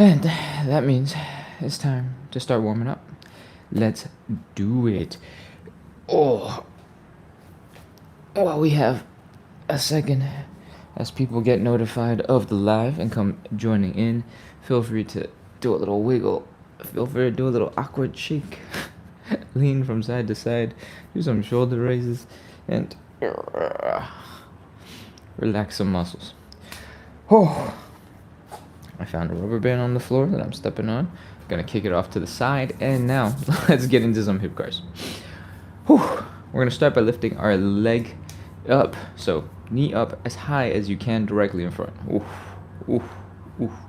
And that means it's time to start warming up. Let's do it. Oh, while we have a second, as people get notified of the live and come joining in, feel free to do a little wiggle. Feel free to do a little awkward shake. Lean from side to side. Do some shoulder raises. And relax some muscles. Oh, I found a rubber band on the floor that I'm stepping on. Gonna kick it off to the side. And now, let's get into some hip cars. We're gonna start by lifting our leg up. So, knee up as high as you can directly in front.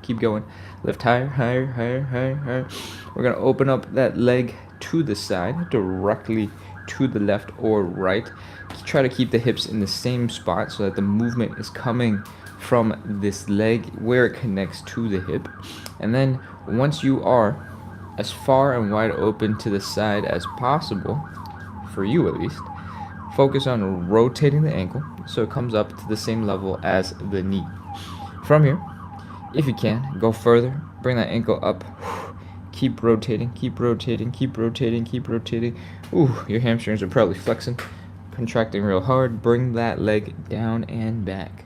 Keep going. Lift higher, higher, higher, higher, higher. We're gonna open up that leg to the side, directly to the left or right. Try to keep the hips in the same spot so that the movement is coming from this leg where it connects to the hip. And then once you are as far and wide open to the side as possible, for you at least, focus on rotating the ankle so it comes up to the same level as the knee. From here, if you can, go further, bring that ankle up. Keep rotating, keep rotating, keep rotating, keep rotating. Your hamstrings are probably flexing, contracting real hard. Bring that leg down and back.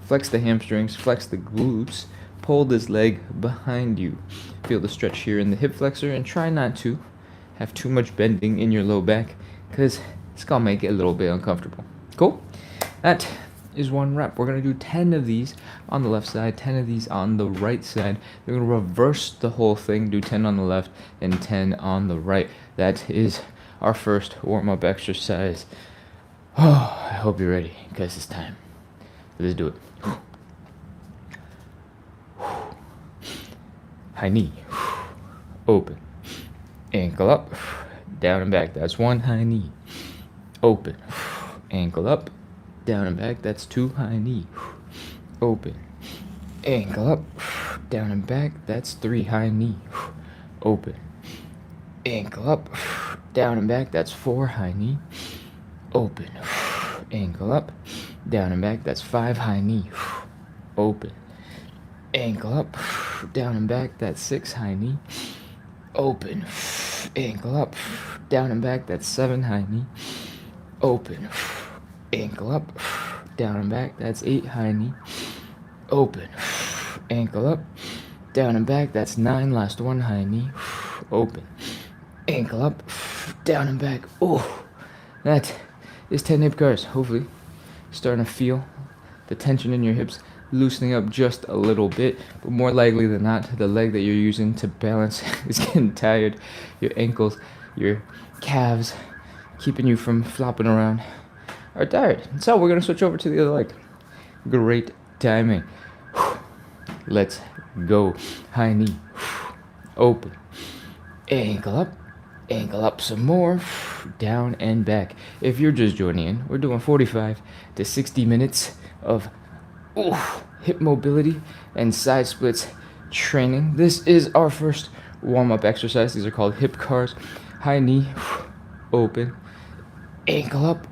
Flex the hamstrings, flex the glutes. Pull this leg behind you. Feel the stretch here in the hip flexor, and try not to have too much bending in your low back, because it's gonna make it a little bit uncomfortable. Cool? That is one rep. We're gonna do 10 of these on the left side, 10 of these on the right side. We're gonna reverse the whole thing, do 10 on the left and 10 on the right. That is our first warm-up exercise. I hope you're ready, because it's time. Let's do it. High knee, open, ankle up, down and back. That's one high knee, open, ankle up, down and back. That's two high knee, open, ankle up, down and back. That's three high knee, open, ankle up, down and back. That's four high knee, open, ankle up, down and back. That's five high knee, open, ankle up, down and back. That's six high knee, open, ankle up, down and back. That's seven high knee, open, ankle up, down and back. That's eight high knee, open, ankle up, down and back. That's nine. Last one high knee, open, ankle up, down and back. That is 10 hip cars. Hopefully, starting to feel the tension in your hips loosening up just a little bit, but more likely than not, the leg that you're using to balance is getting tired. Your ankles, your calves, keeping you from flopping around, are tired. So we're gonna switch over to the other leg. Great timing. Let's go. High knee, open, ankle up some more, down and back. If you're just joining in, we're doing 45 to 60 minutes of hip mobility and side splits training. This is our first warm-up exercise. These are called hip cars. High knee, open, ankle up,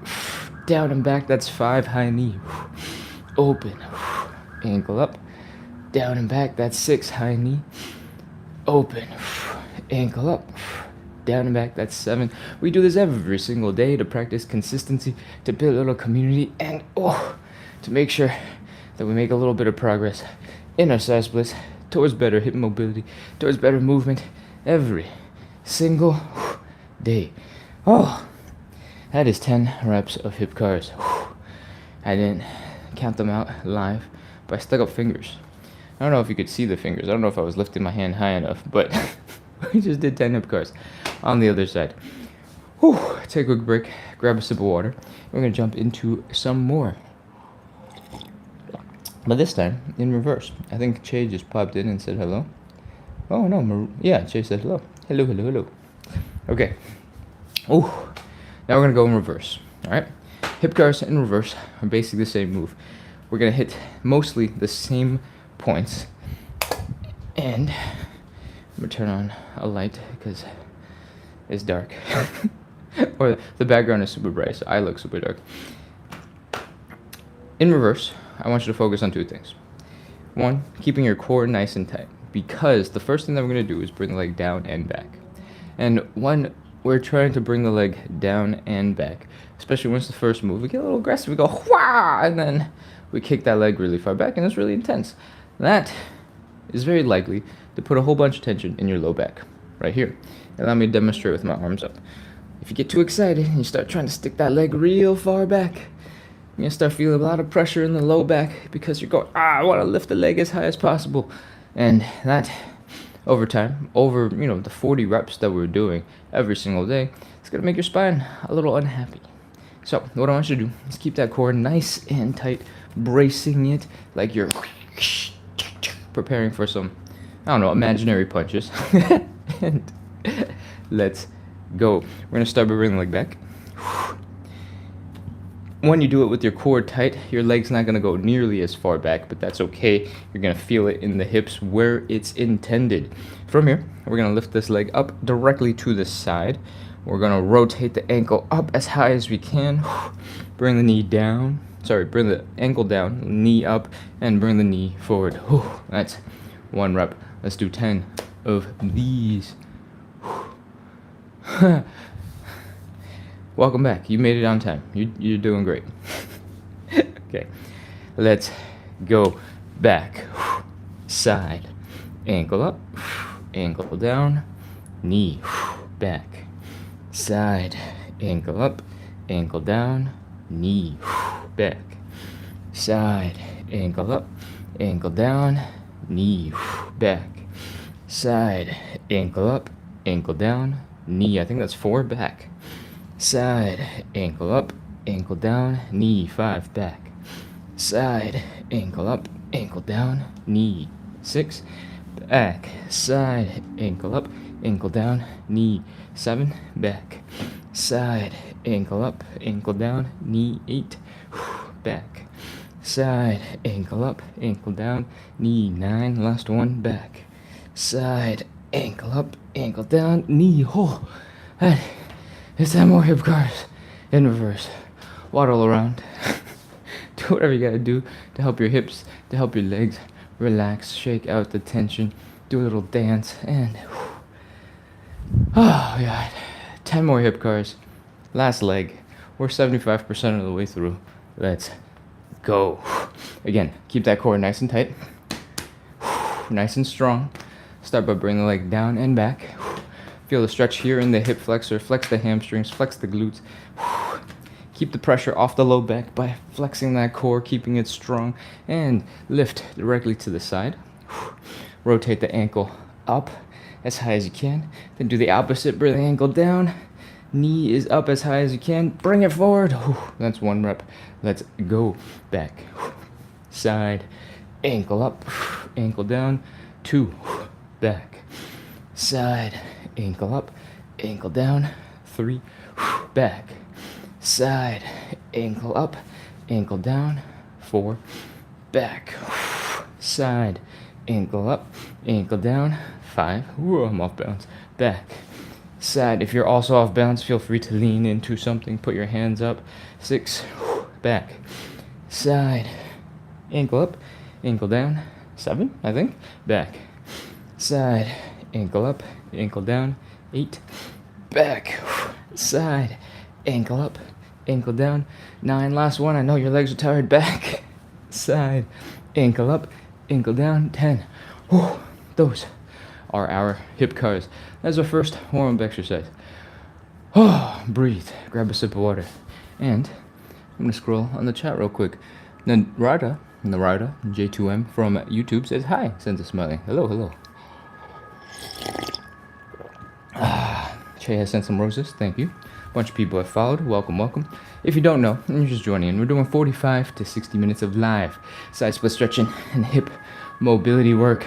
down and back. That's five high knee, open, ankle up, down and back. That's six high knee, open, ankle up, down and back. That's seven. We do this every single day to practice consistency, to build a little community, and to make sure that we make a little bit of progress in our side splits towards better hip mobility, towards better movement every single day. That is 10 reps of hip cars. I didn't count them out live, but I stuck up fingers. I don't know if you could see the fingers. I don't know if I was lifting my hand high enough, but we just did 10 hip cars on the other side. Take a quick break, grab a sip of water. We're gonna jump into some more. But this time, in reverse. I think Che just popped in and said hello. Oh, no. Yeah, Che said hello. Hello, hello, hello. Okay. Now we're going to go in reverse. All right? Hip cars in reverse are basically the same move. We're going to hit mostly the same points. And I'm going to turn on a light because it's dark. Or the background is super bright, so I look super dark. In reverse, I want you to focus on two things. One, keeping your core nice and tight. because the first thing that we're going to do is bring the leg down and back. And when we're trying to bring the leg down and back, especially when it's the first move, we get a little aggressive. We go, wah! And then we kick that leg really far back, and it's really intense. That is very likely to put a whole bunch of tension in your low back, right here. Allow me to demonstrate with my arms up. If you get too excited and you start trying to stick that leg real far back, you're going to start feeling a lot of pressure in the low back because you're going, I want to lift the leg as high as possible. And that, over time, over the 40 reps that we're doing every single day, it's going to make your spine a little unhappy. So what I want you to do is keep that core nice and tight, bracing it like you're preparing for some, imaginary punches. And let's go. We're going to start by bringing the leg back. When you do it with your core tight, your leg's not going to go nearly as far back, but that's okay. You're going to feel it in the hips where it's intended. From here, we're going to lift this leg up directly to the side. We're going to rotate the ankle up as high as we can. Bring the knee down. Bring the ankle down, knee up, and bring the knee forward. That's 1 rep. Let's do 10 of these. Welcome back. You made it on time. You're doing great. Okay, let's go back. Side, ankle up, ankle down, knee, back. Side, ankle up, ankle down, knee, back. Side, ankle up, ankle down, knee, back. Side, ankle up, ankle down, knee. I think that's 4 back. Side, ankle up, ankle down, knee, 5 back. Side, ankle up, ankle down, knee, 6 back. Side, ankle up, ankle down, knee, 7 back. Side, ankle up, ankle down, knee, 8 back. Side, ankle up, ankle down, knee, 9, last 1 back. Side, ankle up, ankle down, knee, that is 10 more hip cars in reverse. Waddle around. Do whatever you gotta do to help your hips, to help your legs relax, shake out the tension, do a little dance, and oh god, 10 more hip cars. Last leg. We're 75% of the way through. Let's go. Again, keep that core nice and tight, nice and strong. Start by bringing the leg down and back. Feel the stretch here in the hip flexor. Flex the hamstrings, flex the glutes. Keep the pressure off the low back by flexing that core, keeping it strong, and lift directly to the side. Rotate the ankle up as high as you can. Then do the opposite, bring the ankle down. Knee is up as high as you can. Bring it forward. That's 1 rep. Let's go back. Side, ankle up, ankle down, 2 back. Side, ankle up, ankle down, 3 back. Side, ankle up, ankle down, 4 back. Side, ankle up, ankle down, 5. I'm off balance. Back. Side, if you're also off balance, feel free to lean into something. Put your hands up. 6 back. Side, ankle up, ankle down, 7, I think. Back. Side, ankle up, ankle down, 8 back. Side, ankle up, ankle down, 9, last 1. I know your legs are tired. Back. Side, ankle up, ankle down, 10. Those are our hip cars. That's our first warm-up exercise. Breathe, grab a sip of water, and I'm gonna scroll on the chat real quick. Narada J2M from YouTube says hi, sends a smiling. Hello. Che has sent some roses, thank you. A bunch of people have followed, welcome. If you don't know, and you're just joining in, we're doing 45 to 60 minutes of live side split stretching and hip mobility work.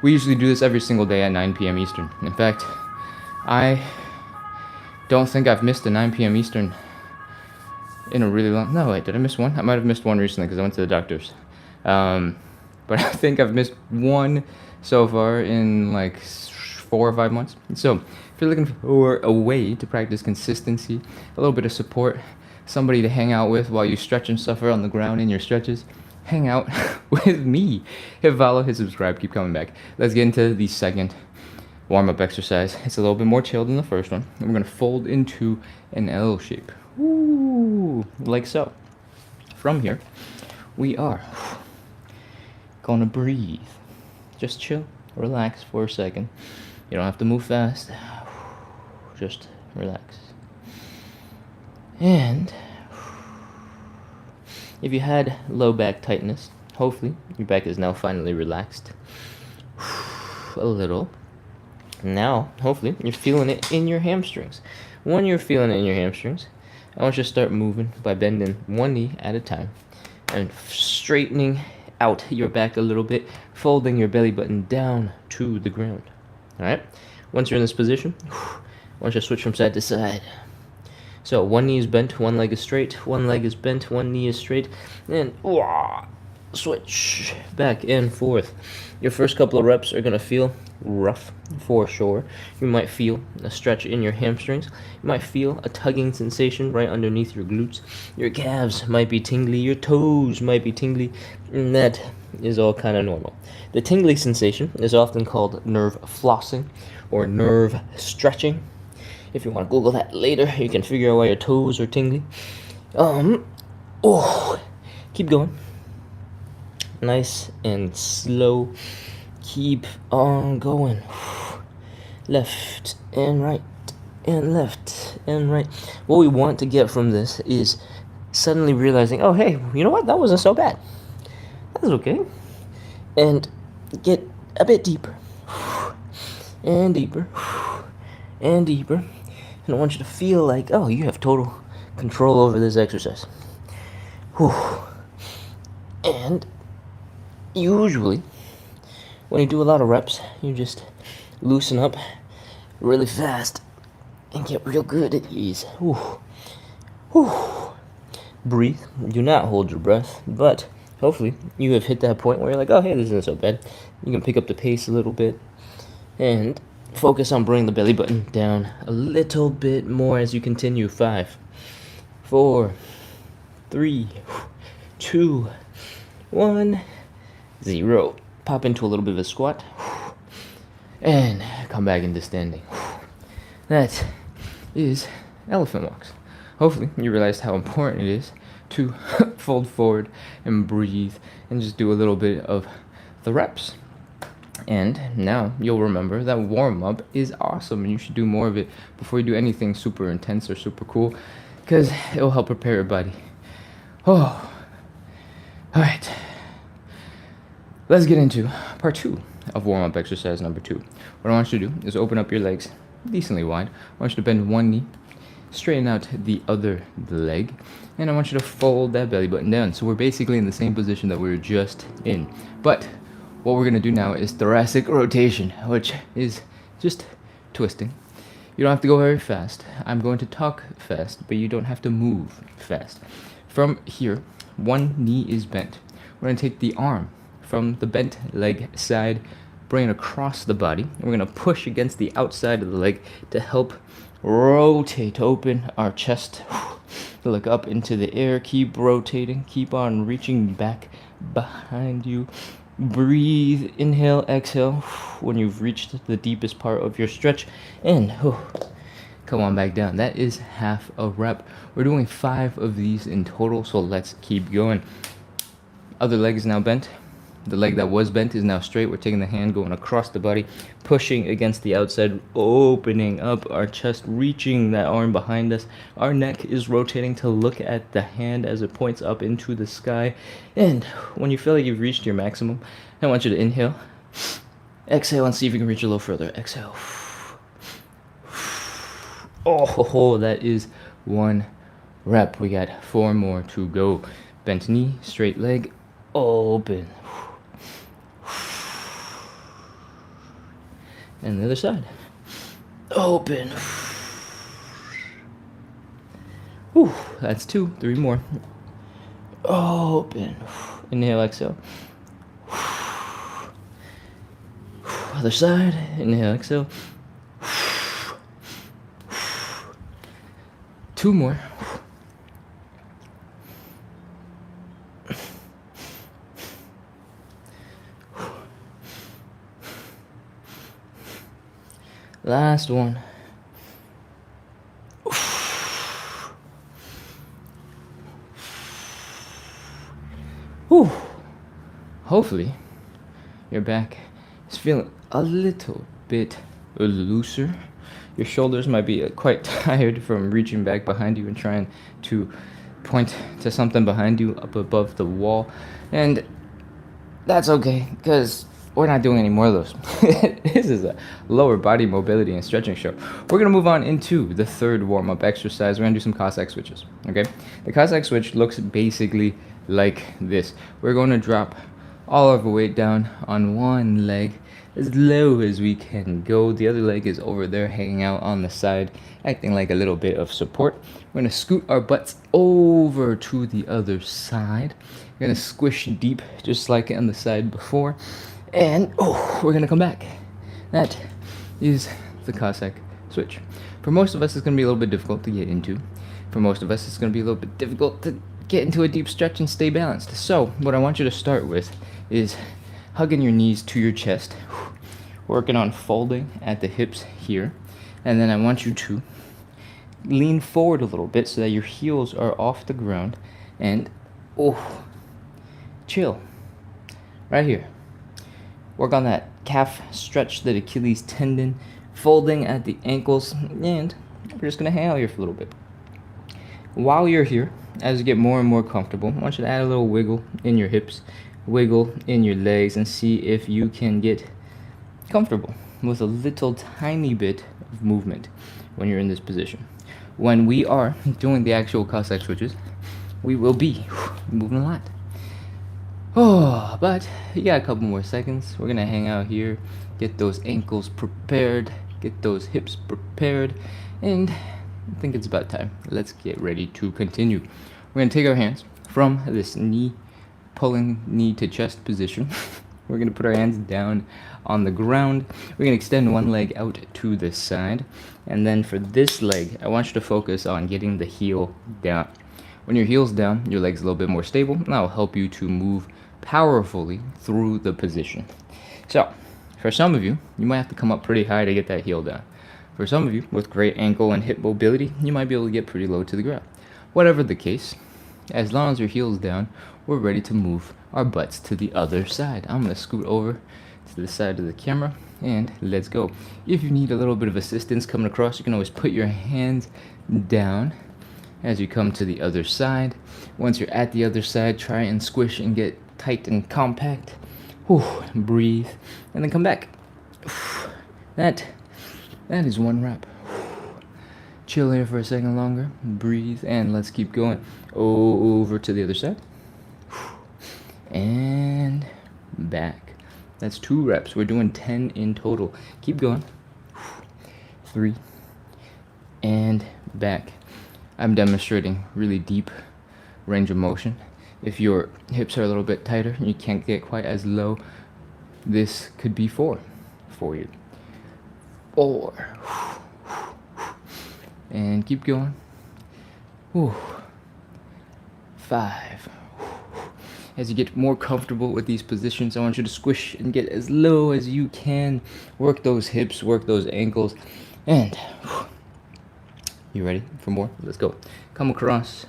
We usually do this every single day at 9 p.m. Eastern. In fact, I don't think I've missed a 9 p.m. Eastern in a really long... No, wait, did I miss one? I might have missed one recently because I went to the doctor's. But I think I've missed one so far in like 4 or 5 months. So, if you're looking for a way to practice consistency, a little bit of support, somebody to hang out with while you stretch and suffer on the ground in your stretches, hang out with me. Hit follow, hit subscribe, keep coming back. Let's get into the second warm-up exercise. It's a little bit more chill than the first one. And we're gonna fold into an L shape. Ooh, like so. From here, we are gonna breathe. Just chill, relax for a second. You don't have to move fast. Just relax. And if you had low back tightness, hopefully your back is now finally relaxed a little. Now, hopefully, you're feeling it in your hamstrings. When you're feeling it in your hamstrings, I want you to start moving by bending one knee at a time and straightening out your back a little bit, folding your belly button down to the ground. All right? Once you're in this position, I want you to switch from side to side. So one knee is bent, one leg is straight, one leg is bent, one knee is straight, and switch back and forth. Your first couple of reps are going to feel rough for sure. You might feel a stretch in your hamstrings. You might feel a tugging sensation right underneath your glutes. Your calves might be tingly, your toes might be tingly, and that is all kind of normal. The tingly sensation is often called nerve flossing or nerve stretching. If you want to Google that later, you can figure out why your toes are tingly. Keep going. Nice and slow. Keep on going. Left and right and left and right. What we want to get from this is suddenly realizing, oh, hey, you know what? That wasn't so bad. That was okay. And get a bit deeper. And deeper. And deeper. And I want you to feel like, oh, you have total control over this exercise. And usually, when you do a lot of reps, you just loosen up really fast and get real good at ease. Breathe. Do not hold your breath, but hopefully you have hit that point where you're like, oh, hey, this isn't so bad. You can pick up the pace a little bit and focus on bringing the belly button down a little bit more as you continue. 5, 4, 3, 2, 1, 0. Pop into a little bit of a squat and come back into standing. That is elephant walks. Hopefully you realized how important it is to fold forward and breathe and just do a little bit of the reps. And now you'll remember that warm-up is awesome and you should do more of it before you do anything super intense or super cool, because it will help prepare your body. Alright. Let's get into part 2 of warm-up exercise number 2. What I want you to do is open up your legs decently wide. I want you to bend one knee, straighten out the other leg, and I want you to fold that belly button down. So we're basically in the same position that we were just in. But what we're going to do now is thoracic rotation, which is just twisting. You don't have to go very fast. I'm going to talk fast, but you don't have to move fast. From here, one knee is bent. We're going to take the arm from the bent leg side, bring it across the body, and we're going to push against the outside of the leg to help rotate, open our chest, look up into the air, keep rotating, keep on reaching back behind you. Breathe, inhale, exhale when you've reached the deepest part of your stretch, and come on back down. That is half a rep. We're doing 5 of these in total, so let's keep going. Other leg is now bent. The leg that was bent is now straight. We're taking the hand, going across the body, pushing against the outside, opening up our chest, reaching that arm behind us. Our neck is rotating to look at the hand as it points up into the sky. And when you feel like you've reached your maximum, I want you to inhale, exhale, and see if you can reach a little further. Exhale. Oh, that is 1 rep. We got 4 more to go. Bent knee, straight leg, open. And the other side. Open. That's 2. 3 more. Open. Inhale, exhale. Other side. Inhale, exhale. 2 more. Last one. Whew. Hopefully, your back is feeling a little bit looser. Your shoulders might be quite tired from reaching back behind you and trying to point to something behind you up above the wall. And that's okay, because we're not doing any more of those. This is a lower body mobility and stretching show. We're going to move on into the third warm-up exercise. We're going to do some Cossack switches, okay? The Cossack switch looks basically like this. We're going to drop all of our weight down on one leg as low as we can go. The other leg is over there hanging out on the side, acting like a little bit of support. We're going to scoot our butts over to the other side. We're going to squish deep just like on the side before. And we're going to come back. That is the Cossack switch. For most of us, it's going to be a little bit difficult to get into. For most of us, it's going to be a little bit difficult to get into a deep stretch and stay balanced. So what I want you to start with is hugging your knees to your chest, working on folding at the hips here, and then I want you to lean forward a little bit so that your heels are off the ground, and chill right here. Work on that calf stretch, the Achilles tendon, folding at the ankles, and we're just gonna hang out here for a little bit. While you're here, as you get more and more comfortable, I want you to add a little wiggle in your hips, wiggle in your legs, and see if you can get comfortable with a little tiny bit of movement when you're in this position. When we are doing the actual Cossack switches, we will be moving a lot. But you got a couple more seconds. We're gonna hang out here, get those ankles prepared, get those hips prepared, and I think it's about time. Let's get ready to continue. We're gonna take our hands from this pulling knee to chest position. We're gonna put our hands down on the ground. We're gonna extend one leg out to the side, and then for this leg, I want you to focus on getting the heel down. When your heel's down, your leg's a little bit more stable, and that will help you to move powerfully through the position. So, for some of you, you might have to come up pretty high to get that heel down. For some of you, with great ankle and hip mobility, you might be able to get pretty low to the ground. Whatever the case, as long as your heel's down, we're ready to move our butts to the other side. I'm going to scoot over to the side of the camera, and let's go. If you need a little bit of assistance coming across, you can always put your hands down as you come to the other side. Once you're at the other side, try and squish and get tight and compact. Breathe, and then come back. That is one rep. Chill here for a second longer. Breathe, and let's keep going. Over to the other side. And back. That's 2 reps. We're doing 10 in total. Keep going. 3. And back. I'm demonstrating really deep range of motion. If your hips are a little bit tighter and you can't get quite as low, this could be 4 for you. 4. And keep going. 5. As you get more comfortable with these positions, I want you to squish and get as low as you can. Work those hips, work those ankles, and you ready for more? Let's go. Come across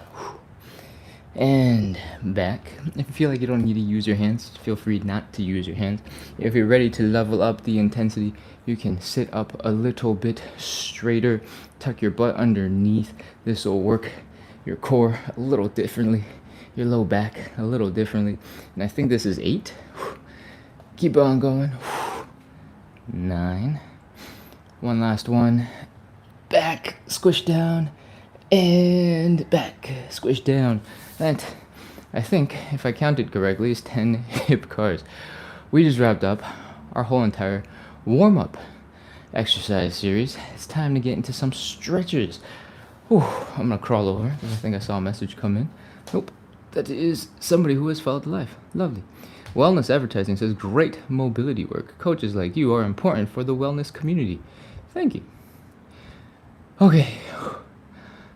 and back. If you feel like you don't need to use your hands, feel free not to use your hands. If you're ready to level up the intensity, you can sit up a little bit straighter, tuck your butt underneath. This will work your core a little differently, your low back a little differently. And I think this is 8. Keep on going. 9. One last one. Back, squish down, and back, squish down. That, I think, if I counted correctly, is 10 hip cars. We just wrapped up our whole entire warm-up exercise series. It's time to get into some stretches. I'm gonna crawl over because I think I saw a message come in. Nope, that is somebody who has followed life. Lovely. Wellness Advertising says, great mobility work. Coaches like you are important for the wellness community. Thank you. Okay,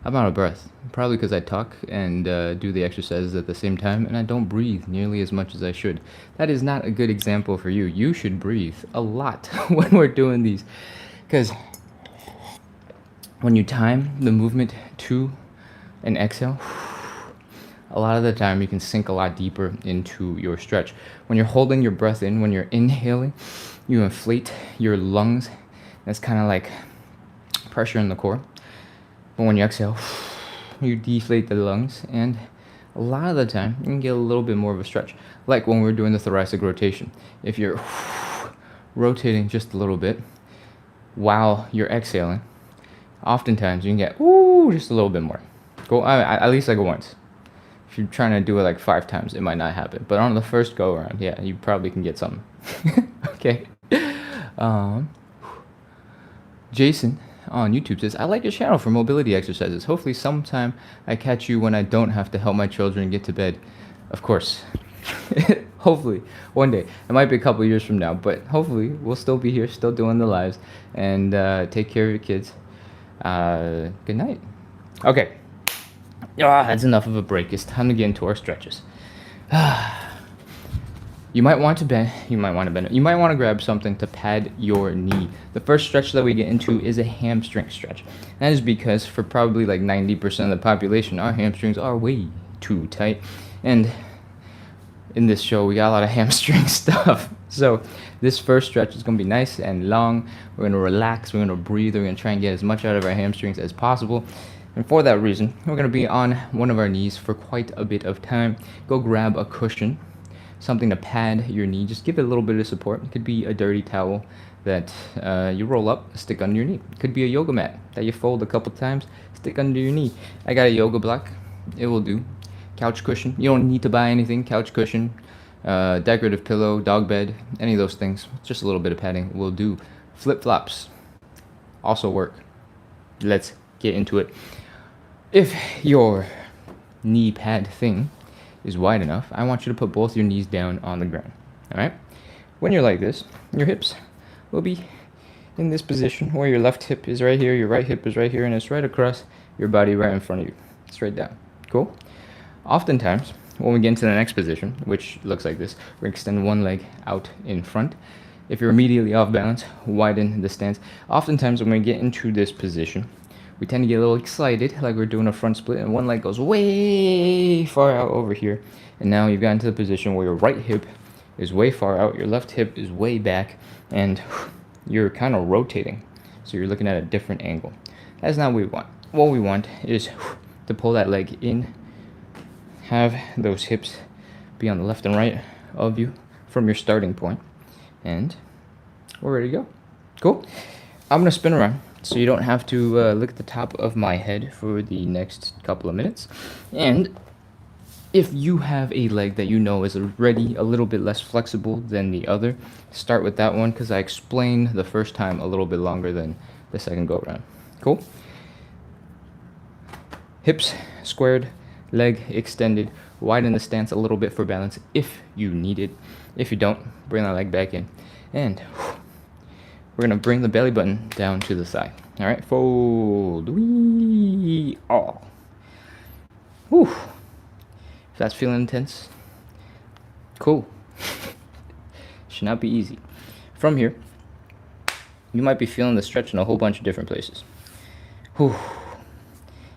I'm out of breath. Probably because I talk and do the exercises at the same time, and I don't breathe nearly as much as I should. That is not a good example for you. You should breathe a lot when we're doing these Because when you time the movement to an exhale, a lot of the time you can sink a lot deeper into your stretch. When you're holding your breath in, when you're inhaling, you inflate your lungs. That's kind of like pressure in the core. But when you exhale, you deflate the lungs, and a lot of the time you can get a little bit more of a stretch. Like when we're doing the thoracic rotation. If you're rotating just a little bit while you're exhaling, oftentimes you can get just a little bit more. At least like once. If you're trying to do it like 5 times, it might not happen. But on the first go around, yeah, you probably can get something. Okay. Jason on YouTube says, I like your channel for mobility exercises. Hopefully sometime I catch you when I don't have to help my children get to bed. Of course. Hopefully one day. It might be a couple years from now, but hopefully we'll still be here, still doing the lives, and take care of your kids. Good night. Okay. That's enough of a break. It's time to get into our stretches. You might want to bend. You might want to grab something to pad your knee. The first stretch that we get into is a hamstring stretch. That is because for probably like 90% of the population, our hamstrings are way too tight. And in this show, we got a lot of hamstring stuff. So this first stretch is going to be nice and long. We're going to relax. We're going to breathe. We're going to try and get as much out of our hamstrings as possible. And for that reason, we're going to be on one of our knees for quite a bit of time. Go grab a cushion, something to pad your knee. Just give it a little bit of support. It could be a dirty towel that you roll up, stick under your knee. It could be a yoga mat that you fold a couple times, stick under your knee. I got a yoga block. It will do. Couch cushion. You don't need to buy anything. Couch cushion, decorative pillow, dog bed, any of those things. Just a little bit of padding will do. Flip-flops also work. Let's get into it. If your knee pad thing is wide enough, I want you to put both your knees down on the ground. All right? When you're like this, your hips will be in this position where your left hip is right here, your right hip is right here, and it's right across your body right in front of you. Straight down. Cool? Oftentimes, when we get into the next position, which looks like this, we extend one leg out in front. If you're immediately off balance, widen the stance. Oftentimes, when we get into this position, we tend to get a little excited, like we're doing a front split, and one leg goes way far out over here. And now you've gotten to the position where your right hip is way far out, your left hip is way back, and you're kind of rotating. So you're looking at a different angle. That's not what we want. What we want is to pull that leg in, have those hips be on the left and right of you from your starting point, and we're ready to go. Cool? I'm going to spin around, so you don't have to look at the top of my head for the next couple of minutes. And if you have a leg that you know is already a little bit less flexible than the other, start with that one, because I explained the first time a little bit longer than the second go around. Cool? Hips squared, leg extended, widen the stance a little bit for balance if you need it. If you don't, bring that leg back in. And we're going to bring the belly button down to the side. All right, fold. Wee. Oh. Whew. If that's feeling intense, cool. Should not be easy. From here, you might be feeling the stretch in a whole bunch of different places. Whew.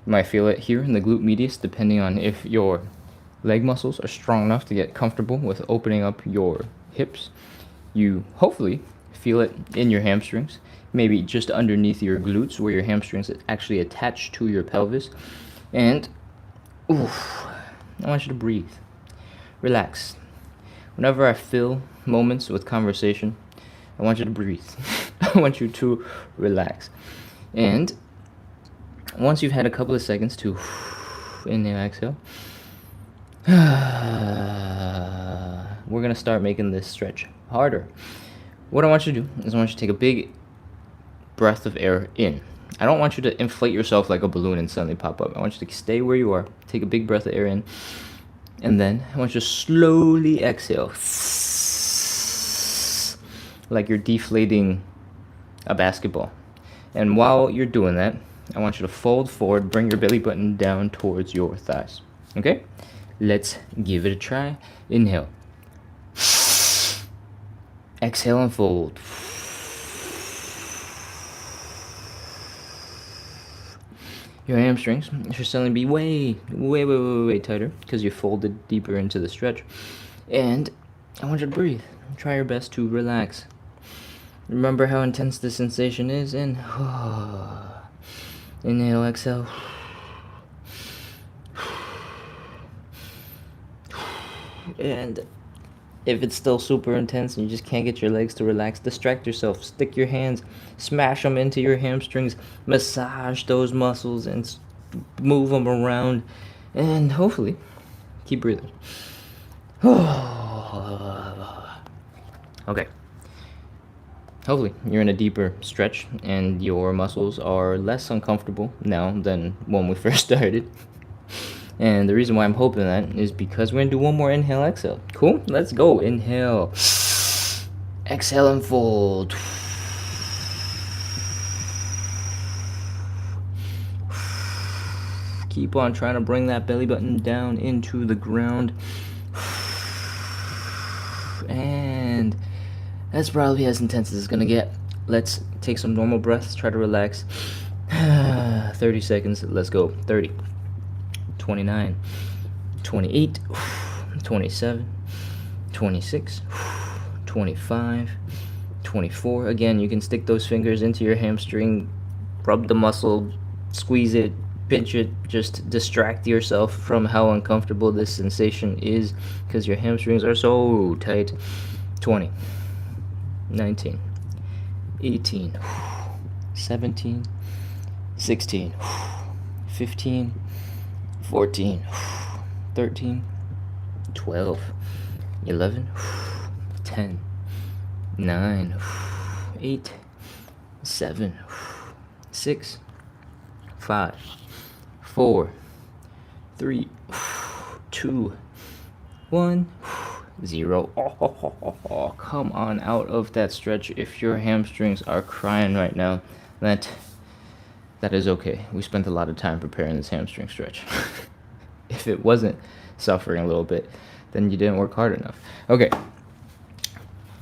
You might feel it here in the glute medius, depending on if your leg muscles are strong enough to get comfortable with opening up your hips. You hopefully feel it in your hamstrings, maybe just underneath your glutes where your hamstrings actually attach to your pelvis. And I want you to breathe. Relax. Whenever I fill moments with conversation, I want you to breathe. I want you to relax. And once you've had a couple of seconds to inhale, exhale, we're going to start making this stretch harder. What I want you to do is I want you to take a big breath of air in. I don't want you to inflate yourself like a balloon and suddenly pop up. I want you to stay where you are, take a big breath of air in, and then I want you to slowly exhale. Like you're deflating a basketball. And while you're doing that, I want you to fold forward, bring your belly button down towards your thighs. Okay? Let's give it a try. Inhale. Exhale and fold. Your hamstrings should suddenly be way tighter because you folded deeper into the stretch. And I want you to breathe. Try your best to relax. Remember how intense the sensation is, and inhale, exhale. And if it's still super intense and you just can't get your legs to relax, distract yourself. Stick your hands, smash them into your hamstrings, massage those muscles and move them around, and hopefully keep breathing. Okay. Hopefully you're in a deeper stretch and your muscles are less uncomfortable now than when we first started. And the reason why I'm hoping that is because we're gonna do one more inhale, exhale. Cool? Let's go. Inhale. Exhale and fold. Keep on trying to bring that belly button down into the ground. And that's probably as intense as it's gonna get. Let's take some normal breaths, try to relax. 30 seconds, let's go. 30, 29, 28, 27, 26, 25, 24. Again, you can stick those fingers into your hamstring, rub the muscle, squeeze it, pinch it, just distract yourself from how uncomfortable this sensation is because your hamstrings are so tight. 20, 19, 18, 17, 16, 15, 14, 13, 12, 11, 10, 9, 8, 7, 6, 5, 4, 3, 2, 1, 0. Oh, come on out of that stretch. If your hamstrings are crying right now, that is okay. We spent a lot of time preparing this hamstring stretch. If it wasn't suffering a little bit, then you didn't work hard enough. Okay,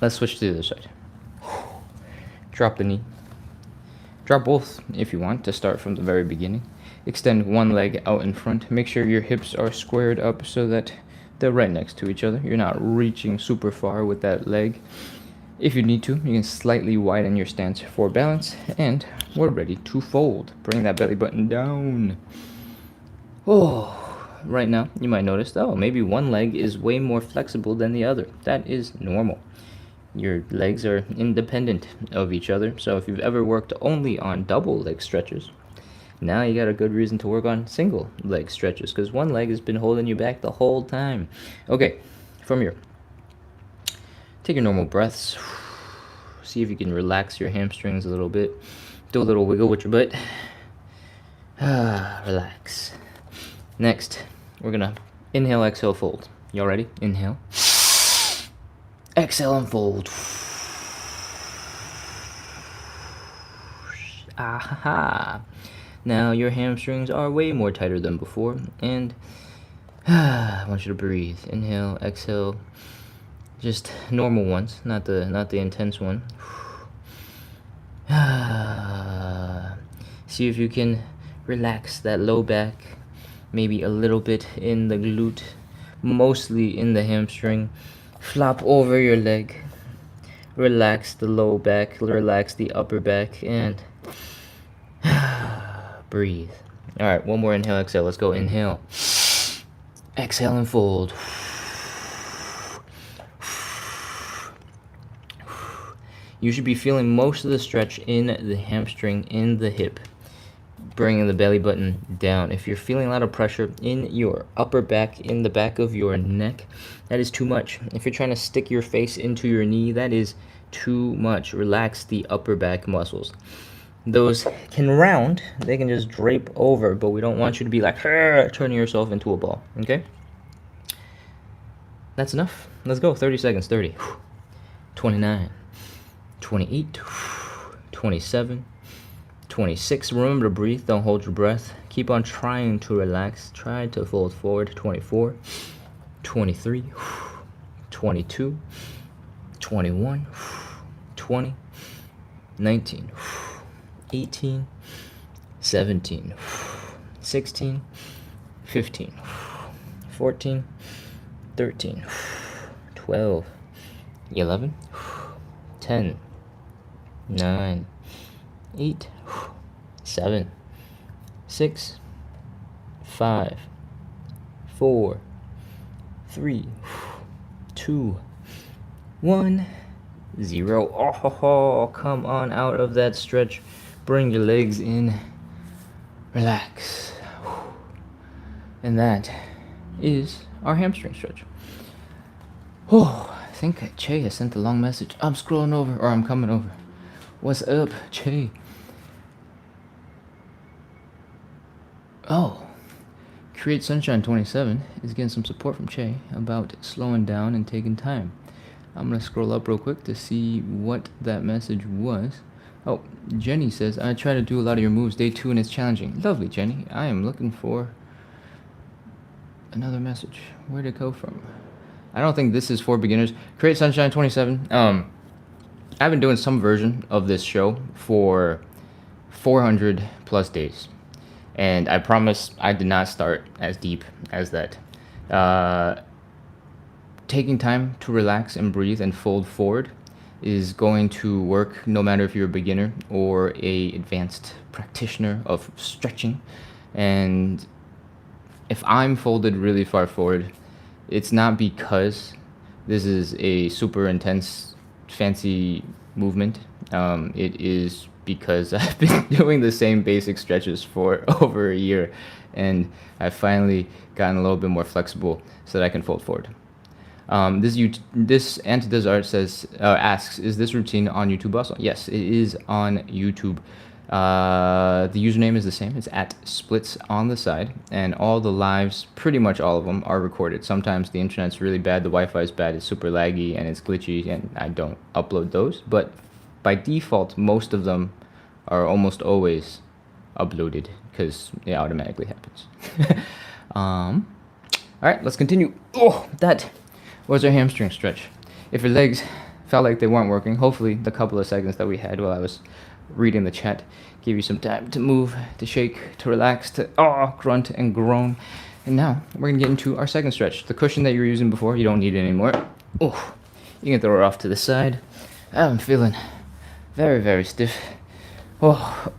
let's switch to the other side. Drop the knee. Drop both if you want to start from the very beginning. Extend one leg out in front. Make sure your hips are squared up so that they're right next to each other. You're not reaching super far with that leg. If you need to, you can slightly widen your stance for balance, and we're ready to fold. Bring that belly button down. Oh, right now you might notice, maybe one leg is way more flexible than the other. That is normal. Your legs are independent of each other, so if you've ever worked only on double leg stretches, now you got a good reason to work on single leg stretches because one leg has been holding you back the whole time. Okay, from here, take your normal breaths. See if you can relax your hamstrings a little bit. Do a little wiggle with your butt. Relax. Next, we're gonna inhale, exhale, fold. Y'all ready? Inhale. Exhale and fold. Aha. Now your hamstrings are way more tighter than before, and I want you to breathe. Inhale, exhale, just normal ones, not the intense one. See if you can relax that low back, maybe a little bit in the glute, mostly in the hamstring. Flop over your leg. Relax the low back, relax the upper back, and breathe. All right, one more inhale, exhale. Let's go. Inhale. Exhale and fold. You should be feeling most of the stretch in the hamstring, in the hip, bringing the belly button down. If you're feeling a lot of pressure in your upper back, in the back of your neck, that is too much. If you're trying to stick your face into your knee, that is too much. Relax the upper back muscles. Those can round, they can just drape over, but we don't want you to be like turning yourself into a ball, okay? That's enough. Let's go. 30 seconds. 30, 29, 28, 27, 26. Remember to breathe. Don't hold your breath. Keep on trying to relax. Try to fold forward. 24, 23, 22, 21, 20, 19, 18, 17, 16, 15, 14, 13, 12, 11, 10, 9, 8, 7, 6, 5, 4, 3, 2, 1, 0. Oh, come on out of that stretch. Bring your legs in. Relax. And that is our hamstring stretch. Oh, I think Che has sent a long message. I'm scrolling over, or I'm coming over. What's up, Che? Oh, Create Sunshine 27 is getting some support from Che about slowing down and taking time. I'm going to scroll up real quick to see what that message was. Oh, Jenny says, I try to do a lot of your moves day 2 and it's challenging. Lovely, Jenny. I am looking for another message. Where'd it go from? I don't think this is for beginners. Create Sunshine 27. I've been doing some version of this show for 400 plus days. And I promise I did not start as deep as that. Taking time to relax and breathe and fold forward is going to work no matter if you're a beginner or a advanced practitioner of stretching. And if I'm folded really far forward, it's not because this is a super intense, fancy movement. It is because I've been doing the same basic stretches for over a year, and I've finally gotten a little bit more flexible so that I can fold forward. This Antidesart says asks, is this routine on YouTube also? Yes, it is on YouTube. The username is the same. It's at splits on the side, and all the lives, pretty much all of them, are recorded. Sometimes the internet's really bad, the Wi-Fi is bad, it's super laggy, and it's glitchy, and I don't upload those. But by default, most of them are almost always uploaded because it automatically happens. All right, let's continue. Oh, that was our hamstring stretch. If your legs felt like they weren't working, hopefully the couple of seconds that we had while I was reading the chat gave you some time to move, to shake, to relax, to grunt and groan. And now we're gonna get into our second stretch. The cushion that you were using before, you don't need it anymore. Oh, you can throw it off to the side. I'm feeling very, very stiff. Oh,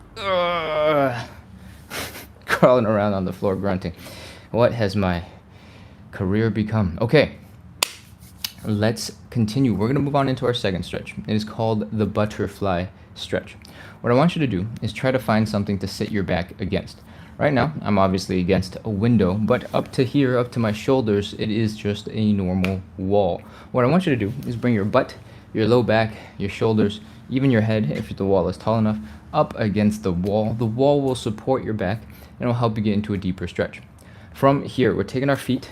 crawling around on the floor grunting. What has my career become? Okay, let's continue. We're gonna move on into our second stretch. It is called the butterfly stretch. What I want you to do is try to find something to sit your back against. Right now, I'm obviously against a window, but up to here, up to my shoulders, it is just a normal wall. What I want you to do is bring your butt, your low back, your shoulders, even your head, if the wall is tall enough, up against the wall. The wall will support your back and it will help you get into a deeper stretch. From here, we're taking our feet,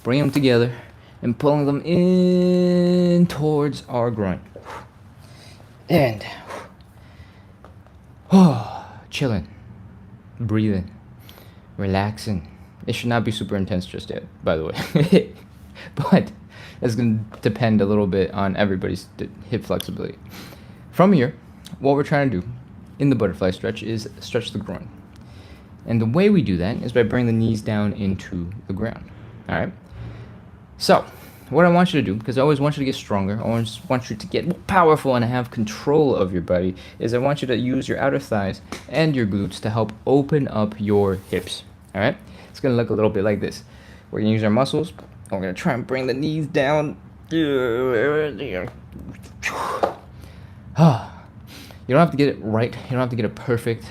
bringing them together, and pulling them in towards our groin. And chilling, breathing, relaxing. It should not be super intense just yet, by the way. But it's going to depend a little bit on everybody's hip flexibility. From here, what we're trying to do in the butterfly stretch is stretch the groin. And the way we do that is by bringing the knees down into the ground. All right? So, what I want you to do, because I always want you to get stronger, I always want you to get powerful and have control of your body, is I want you to use your outer thighs and your glutes to help open up your hips. All right? It's going to look a little bit like this. We're going to use our muscles. We're going to try and bring the knees down. You don't have to get it right. You don't have to get it perfect.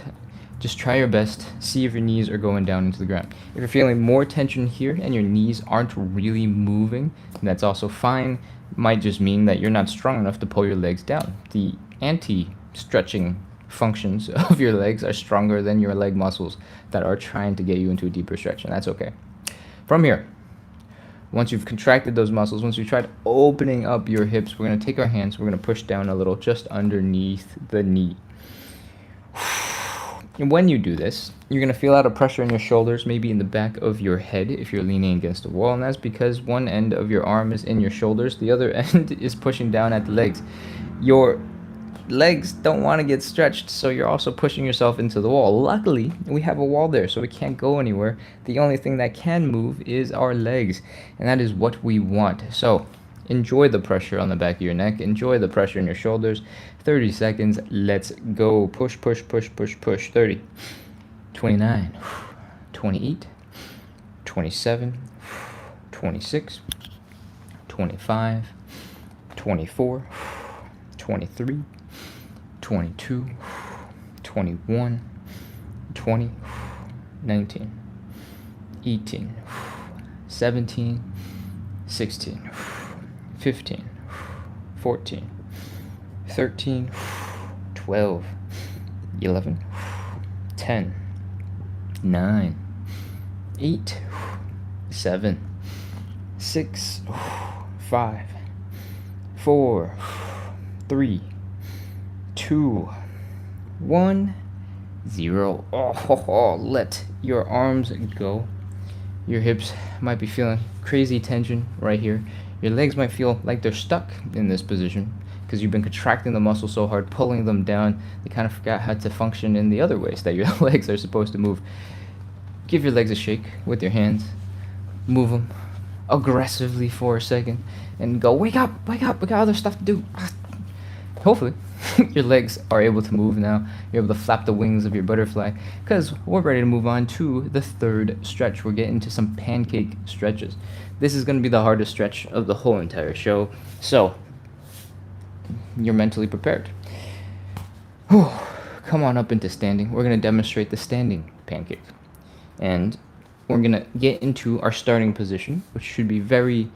Just try your best. See if your knees are going down into the ground. If you're feeling more tension here and your knees aren't really moving, that's also fine. Might just mean that you're not strong enough to pull your legs down. The anti-stretching functions of your legs are stronger than your leg muscles that are trying to get you into a deeper stretch, and that's okay. From here, once you've contracted those muscles, once you've tried opening up your hips, we're going to take our hands, we're going to push down a little just underneath the knee. And when you do this, you're going to feel a lot of pressure in your shoulders, maybe in the back of your head if you're leaning against a wall, and that's because one end of your arm is in your shoulders, the other end is pushing down at the legs. Your legs don't want to get stretched, so you're also pushing yourself into the wall. Luckily, we have a wall there, so we can't go anywhere. The only thing that can move is our legs, and that is what we want. So enjoy the pressure on the back of your neck. Enjoy the pressure in your shoulders. 30 seconds. Let's go. Push, push, push, push, push. 30, 29, 28, 27, 26, 25, 24, 23, 22, 21, 20, 19, 18, 17, 16, 15, 14, 13, 12, 11, 10, 9, 8, 7, 6, 5, 4, 3, 2, 1, 0. Oh, let your arms go. Your hips might be feeling crazy tension right here. Your legs might feel like they're stuck in this position because you've been contracting the muscle so hard, pulling them down. They kind of forgot how to function in the other ways that your legs are supposed to move. Give your legs a shake with your hands. Move them aggressively for a second and go, wake up, we got other stuff to do. Hopefully your legs are able to move now. You're able to flap the wings of your butterfly because we're ready to move on to the third stretch. We're getting to some pancake stretches. This is going to be the hardest stretch of the whole entire show, so you're mentally prepared. Come on up into standing. We're going to demonstrate the standing pancake, and we're going to get into our starting position, which should be very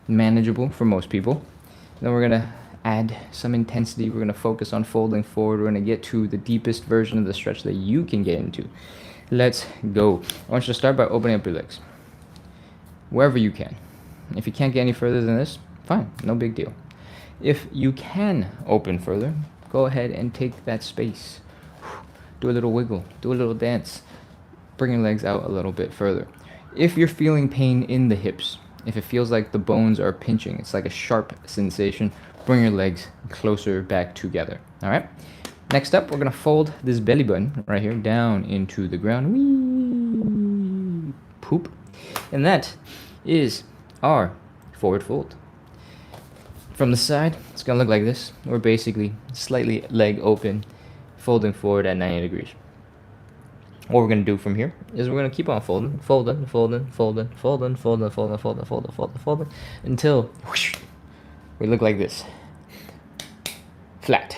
manageable for most people. Then we're going to add some intensity. We're going to focus on folding forward. We're going to get to the deepest version of the stretch that you can get into. Let's go. I want you to start by opening up your legs wherever you can. If you can't get any further than this, fine, no big deal. If you can open further, go ahead and take that space. Do a little wiggle, do a little dance. Bring your legs out a little bit further. If you're feeling pain in the hips, if it feels like the bones are pinching, it's like a sharp sensation, bring your legs closer back together. All right? Next up, we're going to fold this belly button right here down into the ground. Whee! Poop. And that is our forward fold. From the side, it's going to look like this. We're basically slightly leg open, folding forward at 90 degrees. What we're going to do from here is we're going to keep on folding, until whoosh, we look like this. Flat.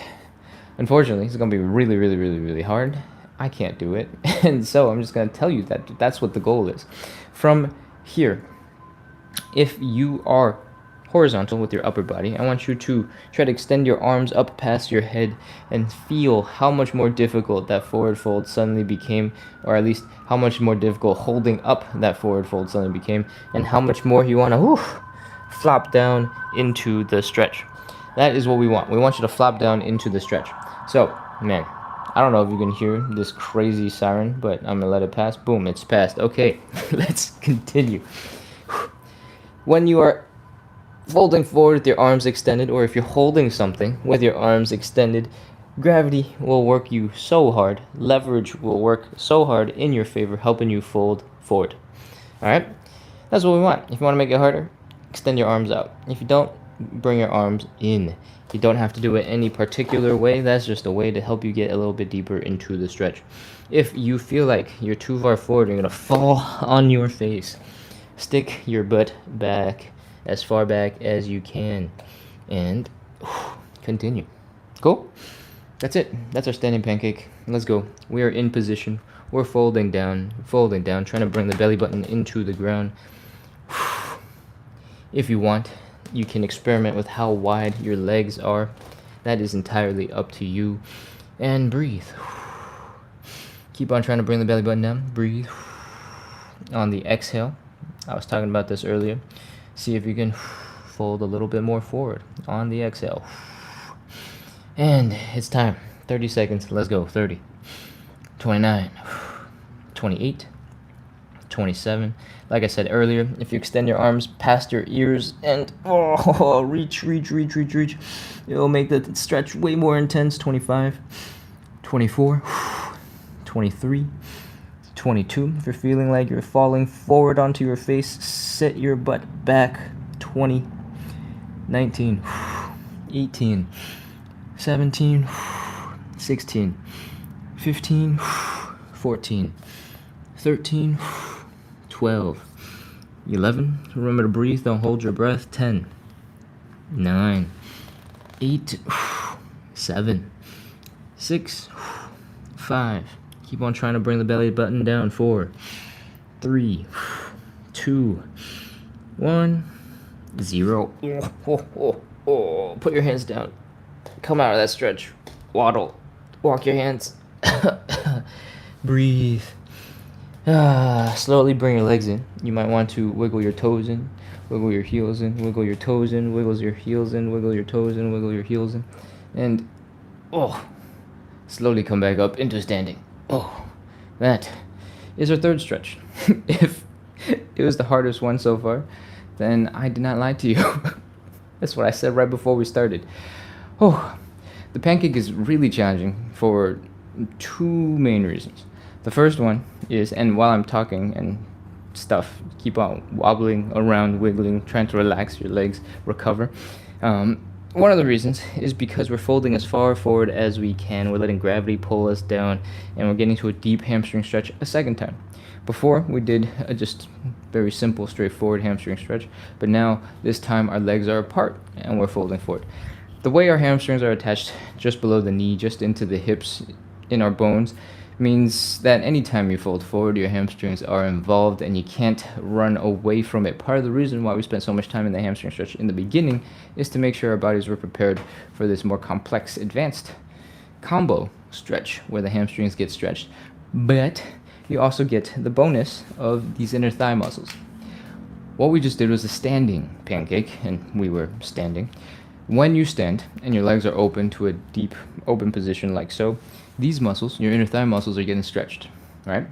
Unfortunately, it's going to be really hard. I can't do it. And so I'm just going to tell you that that's what the goal is. From here, if you are horizontal with your upper body, I want you to try to extend your arms up past your head and feel how much more difficult that forward fold suddenly became, or at least how much more difficult holding up that forward fold suddenly became, and how much more you want to flop down into the stretch. That is what we want. We want you to flop down into the stretch. So, man, I don't know if you can hear this crazy siren, but I'm gonna let it pass. Boom, it's passed. Okay, let's continue. When you are folding forward with your arms extended, or if you're holding something with your arms extended, gravity will work you so hard, leverage will work so hard in your favor, helping you fold forward. Alright? That's what we want. If you want to make it harder, extend your arms out. If you don't, bring your arms in. You don't have to do it any particular way. That's just a way to help you get a little bit deeper into the stretch. If you feel like you're too far forward, you're going to fall on your face. Stick your butt back as far back as you can, and continue. Cool? That's it. That's our standing pancake. Let's go. We are in position. We're folding down, trying to bring the belly button into the ground. If you want, you can experiment with how wide your legs are. That is entirely up to you. And breathe. Keep on trying to bring the belly button down. Breathe. On the exhale, I was talking about this earlier. See if you can fold a little bit more forward on the exhale. And it's time. 30 seconds. Let's go. 30, 29, 28, 27. Like I said earlier, if you extend your arms past your ears and reach, it'll make the stretch way more intense. 25, 24, 23, 22. If you're feeling like you're falling forward onto your face, set your butt back. 20, 19, 18, 17, 16, 15, 14, 13, 12, 11. Remember to breathe, don't hold your breath. 10, 9, 8, 7, 6, 5. Keep on trying to bring the belly button down. 4, 3, 2, 1, 0. Put your hands down. Come out of that stretch. Waddle. Walk your hands. Breathe. Slowly bring your legs in. You might want to wiggle your toes in, wiggle your heels in, wiggle your toes in, wiggle your heels in, wiggle your toes in, wiggle your heels in. And, slowly come back up into standing. That is our third stretch. If it was the hardest one so far, then I did not lie to you. That's what I said right before we started. The pancake is really challenging for two main reasons. The first one is, and while I'm talking and stuff, keep on wobbling around, wiggling, trying to relax your legs, recover. One of the reasons is because we're folding as far forward as we can. We're letting gravity pull us down, and we're getting to a deep hamstring stretch a second time. Before, we did a just very simple, straightforward hamstring stretch, but now, this time, our legs are apart, and we're folding forward. The way our hamstrings are attached just below the knee, just into the hips, in our bones, means that anytime you fold forward, your hamstrings are involved and you can't run away from it. Part of the reason why we spent so much time in the hamstring stretch in the beginning is to make sure our bodies were prepared for this more complex, advanced combo stretch where the hamstrings get stretched. But you also get the bonus of these inner thigh muscles. What we just did was a standing pancake, and we were standing. When you stand and your legs are open to a deep open position like so, these muscles, your inner thigh muscles, are getting stretched, right?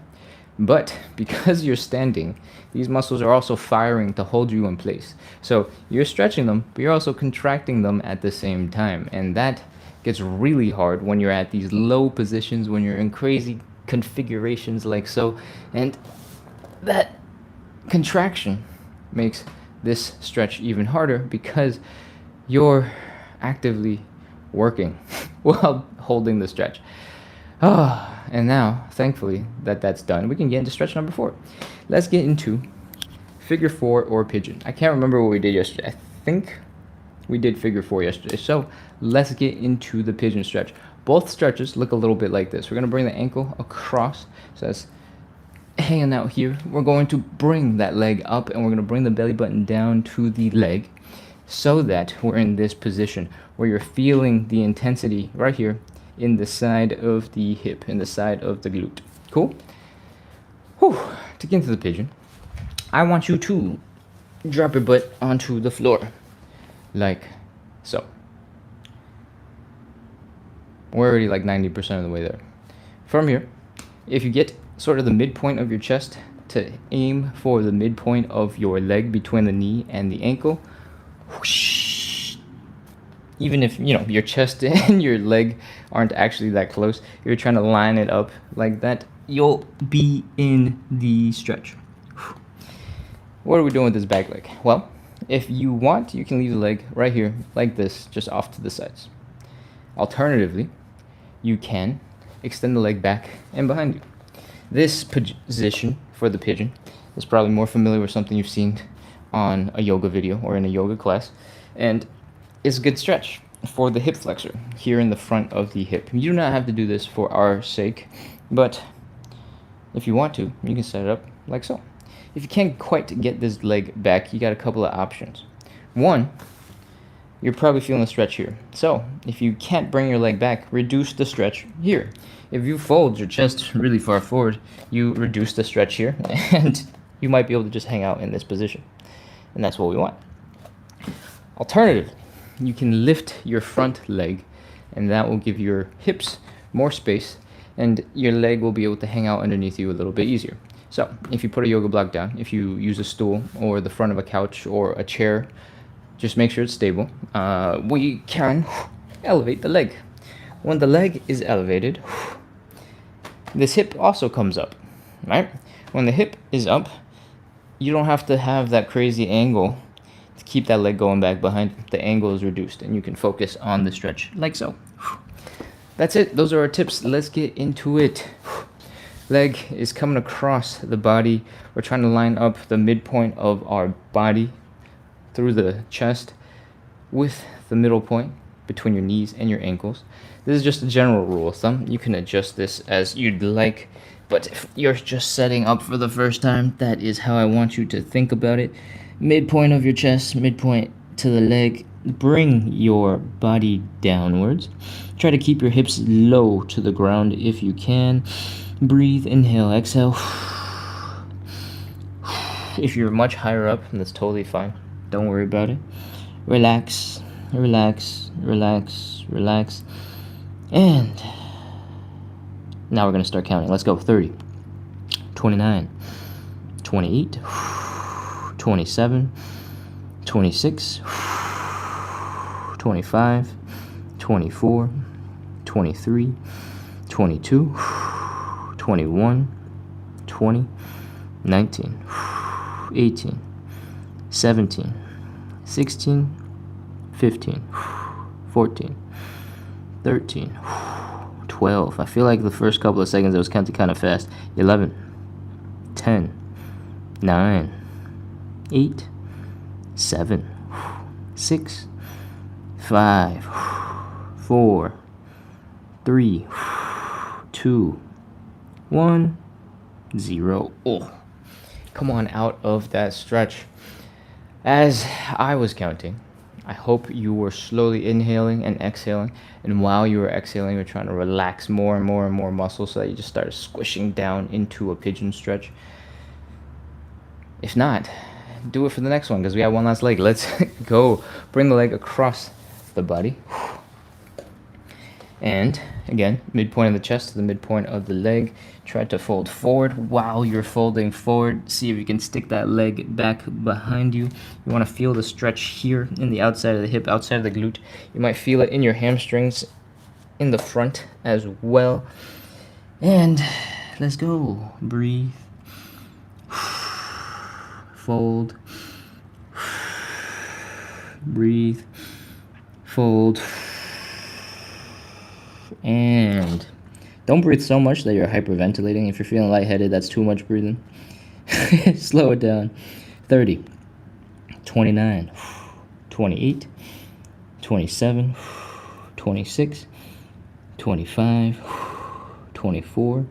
But because you're standing, these muscles are also firing to hold you in place. So you're stretching them, but you're also contracting them at the same time. And that gets really hard when you're at these low positions, when you're in crazy configurations like so. And that contraction makes this stretch even harder because you're actively working while holding the stretch. And now, thankfully, that's done, we can get into stretch number 4. Let's get into figure 4 or pigeon. I can't remember what we did yesterday. I think we did figure 4 yesterday. So let's get into the pigeon stretch. Both stretches look a little bit like this. We're going to bring the ankle across, so that's hanging out here. We're going to bring that leg up, and we're going to bring the belly button down to the leg so that we're in this position where you're feeling the intensity right here in the side of the hip, in the side of the glute. Cool? To get into the pigeon, I want you to drop your butt onto the floor, like so. We're already like 90% of the way there. From here, if you get sort of the midpoint of your chest to aim for the midpoint of your leg between the knee and the ankle, whoosh. Even if, your chest and your leg aren't actually that close, you're trying to line it up like that, you'll be in the stretch. What are we doing with this back leg? Well, if you want, you can leave the leg right here, like this, just off to the sides. Alternatively, you can extend the leg back and behind you. This position for the pigeon is probably more familiar with something you've seen on a yoga video or in a yoga class, and it's a good stretch for the hip flexor here in the front of the hip. You do not have to do this for our sake, but if you want to, you can set it up like so. If you can't quite get this leg back, you got a couple of options. One, you're probably feeling a stretch here. So if you can't bring your leg back, reduce the stretch here. If you fold your chest really far forward, you reduce the stretch here, and you might be able to just hang out in this position. And that's what we want. Alternatively, you can lift your front leg, and that will give your hips more space, and your leg will be able to hang out underneath you a little bit easier. So if you put a yoga block down, if you use a stool or the front of a couch or a chair, just make sure it's stable. We can elevate the leg. When the leg is elevated, this hip also comes up, right? When the hip is up, you don't have to have that crazy angle to keep that leg going back behind. The angle is reduced and you can focus on the stretch like so. That's it. Those are our tips. Let's get into it. Leg is coming across the body. We're trying to line up the midpoint of our body through the chest with the middle point between your knees and your ankles. This is just a general rule of thumb. You can adjust this as you'd like, but if you're just setting up for the first time, that is how I want you to think about it. Midpoint of your chest, midpoint to the leg. Bring your body downwards. Try to keep your hips low to the ground if you can. Breathe, inhale, exhale. If you're much higher up, that's totally fine. Don't worry about it. Relax, relax, relax, relax. And now we're going to start counting. Let's go. 30, 29, 28, 27, 26, 25, 24, 23, 22, 21, 20, 19, 18, 17, 16, 15, 14, 13, 12. I feel like the first couple of seconds I was counting kind of fast. 11, 10, 9, 8, 7, 6, 5, 4, 3, 2, 1, 0. Oh, come on out of that stretch. As I was counting, I hope you were slowly inhaling and exhaling, and while you were exhaling, you're trying to relax more and more and more muscles so that you just start squishing down into a pigeon stretch. If not, do it for the next one because we have one last leg. Let's go. Bring the leg across the body. And again, midpoint of the chest to the midpoint of the leg. Try to fold forward. While you're folding forward, see if you can stick that leg back behind you. You want to feel the stretch here in the outside of the hip, outside of the glute. You might feel it in your hamstrings in the front as well. And let's go. Breathe. Fold. Breathe. Fold. And don't breathe so much that you're hyperventilating. If you're feeling lightheaded, that's too much breathing. Slow it down. 30, 29, 28, 27, 26, 25, 24,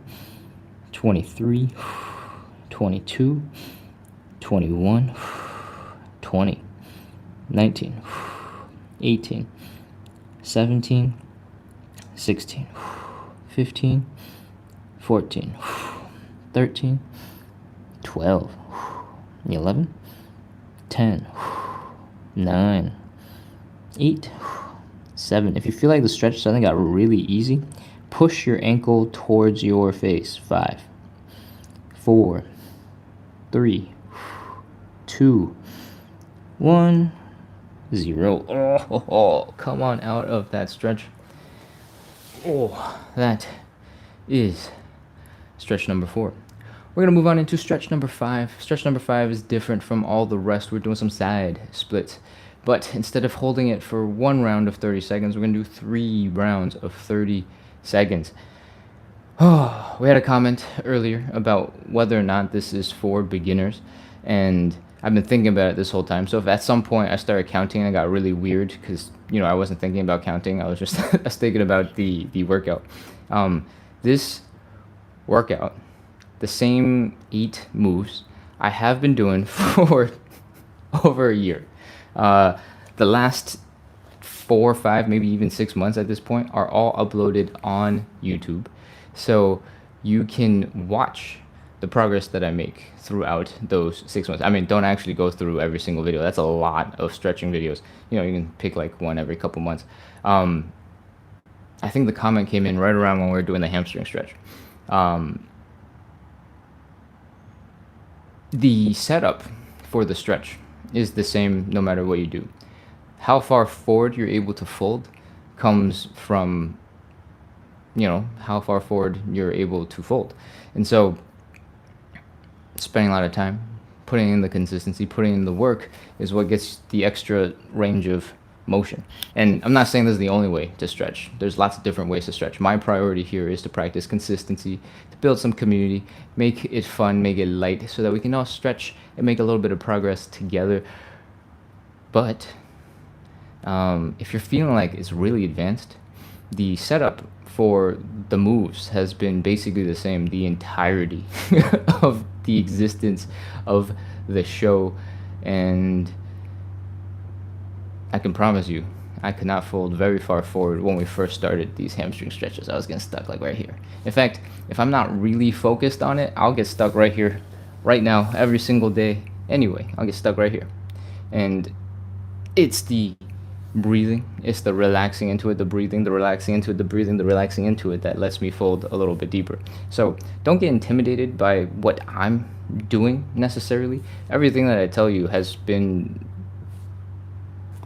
23, 22, 21, 20, 19, 18, 17, 16, 15, 14, 13, 12, 11, 10, 9, 8, 7. If you feel like the stretch suddenly got really easy, push your ankle towards your face. 5, 4, 3, 2, 1, 0. Oh, come on out of that stretch. Oh, that is stretch number 4. We're going to move on into stretch number 5. Stretch number 5 is different from all the rest. We're doing some side splits. But instead of holding it for one round of 30 seconds, we're going to do 3 rounds of 30 seconds. Oh, we had a comment earlier about whether or not this is for beginners. And I've been thinking about it this whole time. So if at some point I started counting and it got really weird because, I wasn't thinking about counting. I was just I was thinking about the workout. This workout, the same 8 moves, I have been doing for over a year. The last 4 or 5, maybe even 6 months at this point are all uploaded on YouTube. So you can watch the progress that I make throughout those 6 months. I mean, don't actually go through every single video. That's a lot of stretching videos. You can pick like one every couple months. I think the comment came in right around when we were doing the hamstring stretch. The setup for the stretch is the same no matter what you do. How far forward you're able to fold comes from, how far forward you're able to fold. And so spending a lot of time putting in the consistency, putting in the work is what gets the extra range of motion. And I'm not saying this is the only way to stretch. There's lots of different ways to stretch. My priority here is to practice consistency, to build some community, make it fun, make it light, so that we can all stretch and make a little bit of progress together. But if you're feeling like it's really advanced, the setup for the moves has been basically the same the entirety of the existence of the show. And I can promise you, I could not fold very far forward when we first started these hamstring stretches. I was getting stuck like right here. In fact, if I'm not really focused on it, I'll get stuck right here, right now, every single day. Anyway, I'll get stuck right here. And it's the breathing, it's the relaxing into it, the breathing, the relaxing into it, the breathing, the relaxing into it that lets me fold a little bit deeper. So don't get intimidated by what I'm doing necessarily. Everything that I tell you has been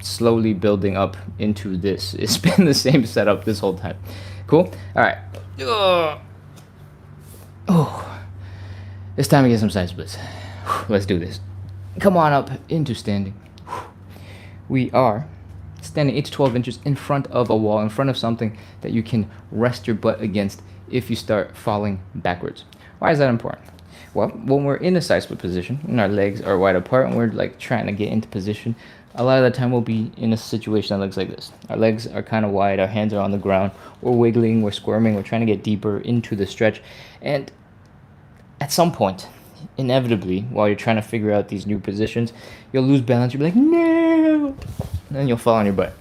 slowly building up into this. It's been the same setup this whole time. Cool? All right. Oh, it's time to get some side splits. Let's do this. Come on up into standing. We are standing 8 to 12 inches in front of a wall, in front of something that you can rest your butt against if you start falling backwards. Why is that important? Well, when we're in a side split position and our legs are wide apart and we're like trying to get into position, a lot of the time we'll be in a situation that looks like this. Our legs are kind of wide, our hands are on the ground, we're wiggling, we're squirming, we're trying to get deeper into the stretch. And at some point, inevitably, while you're trying to figure out these new positions, you'll lose balance. You'll be like, no! And then you'll fall on your butt.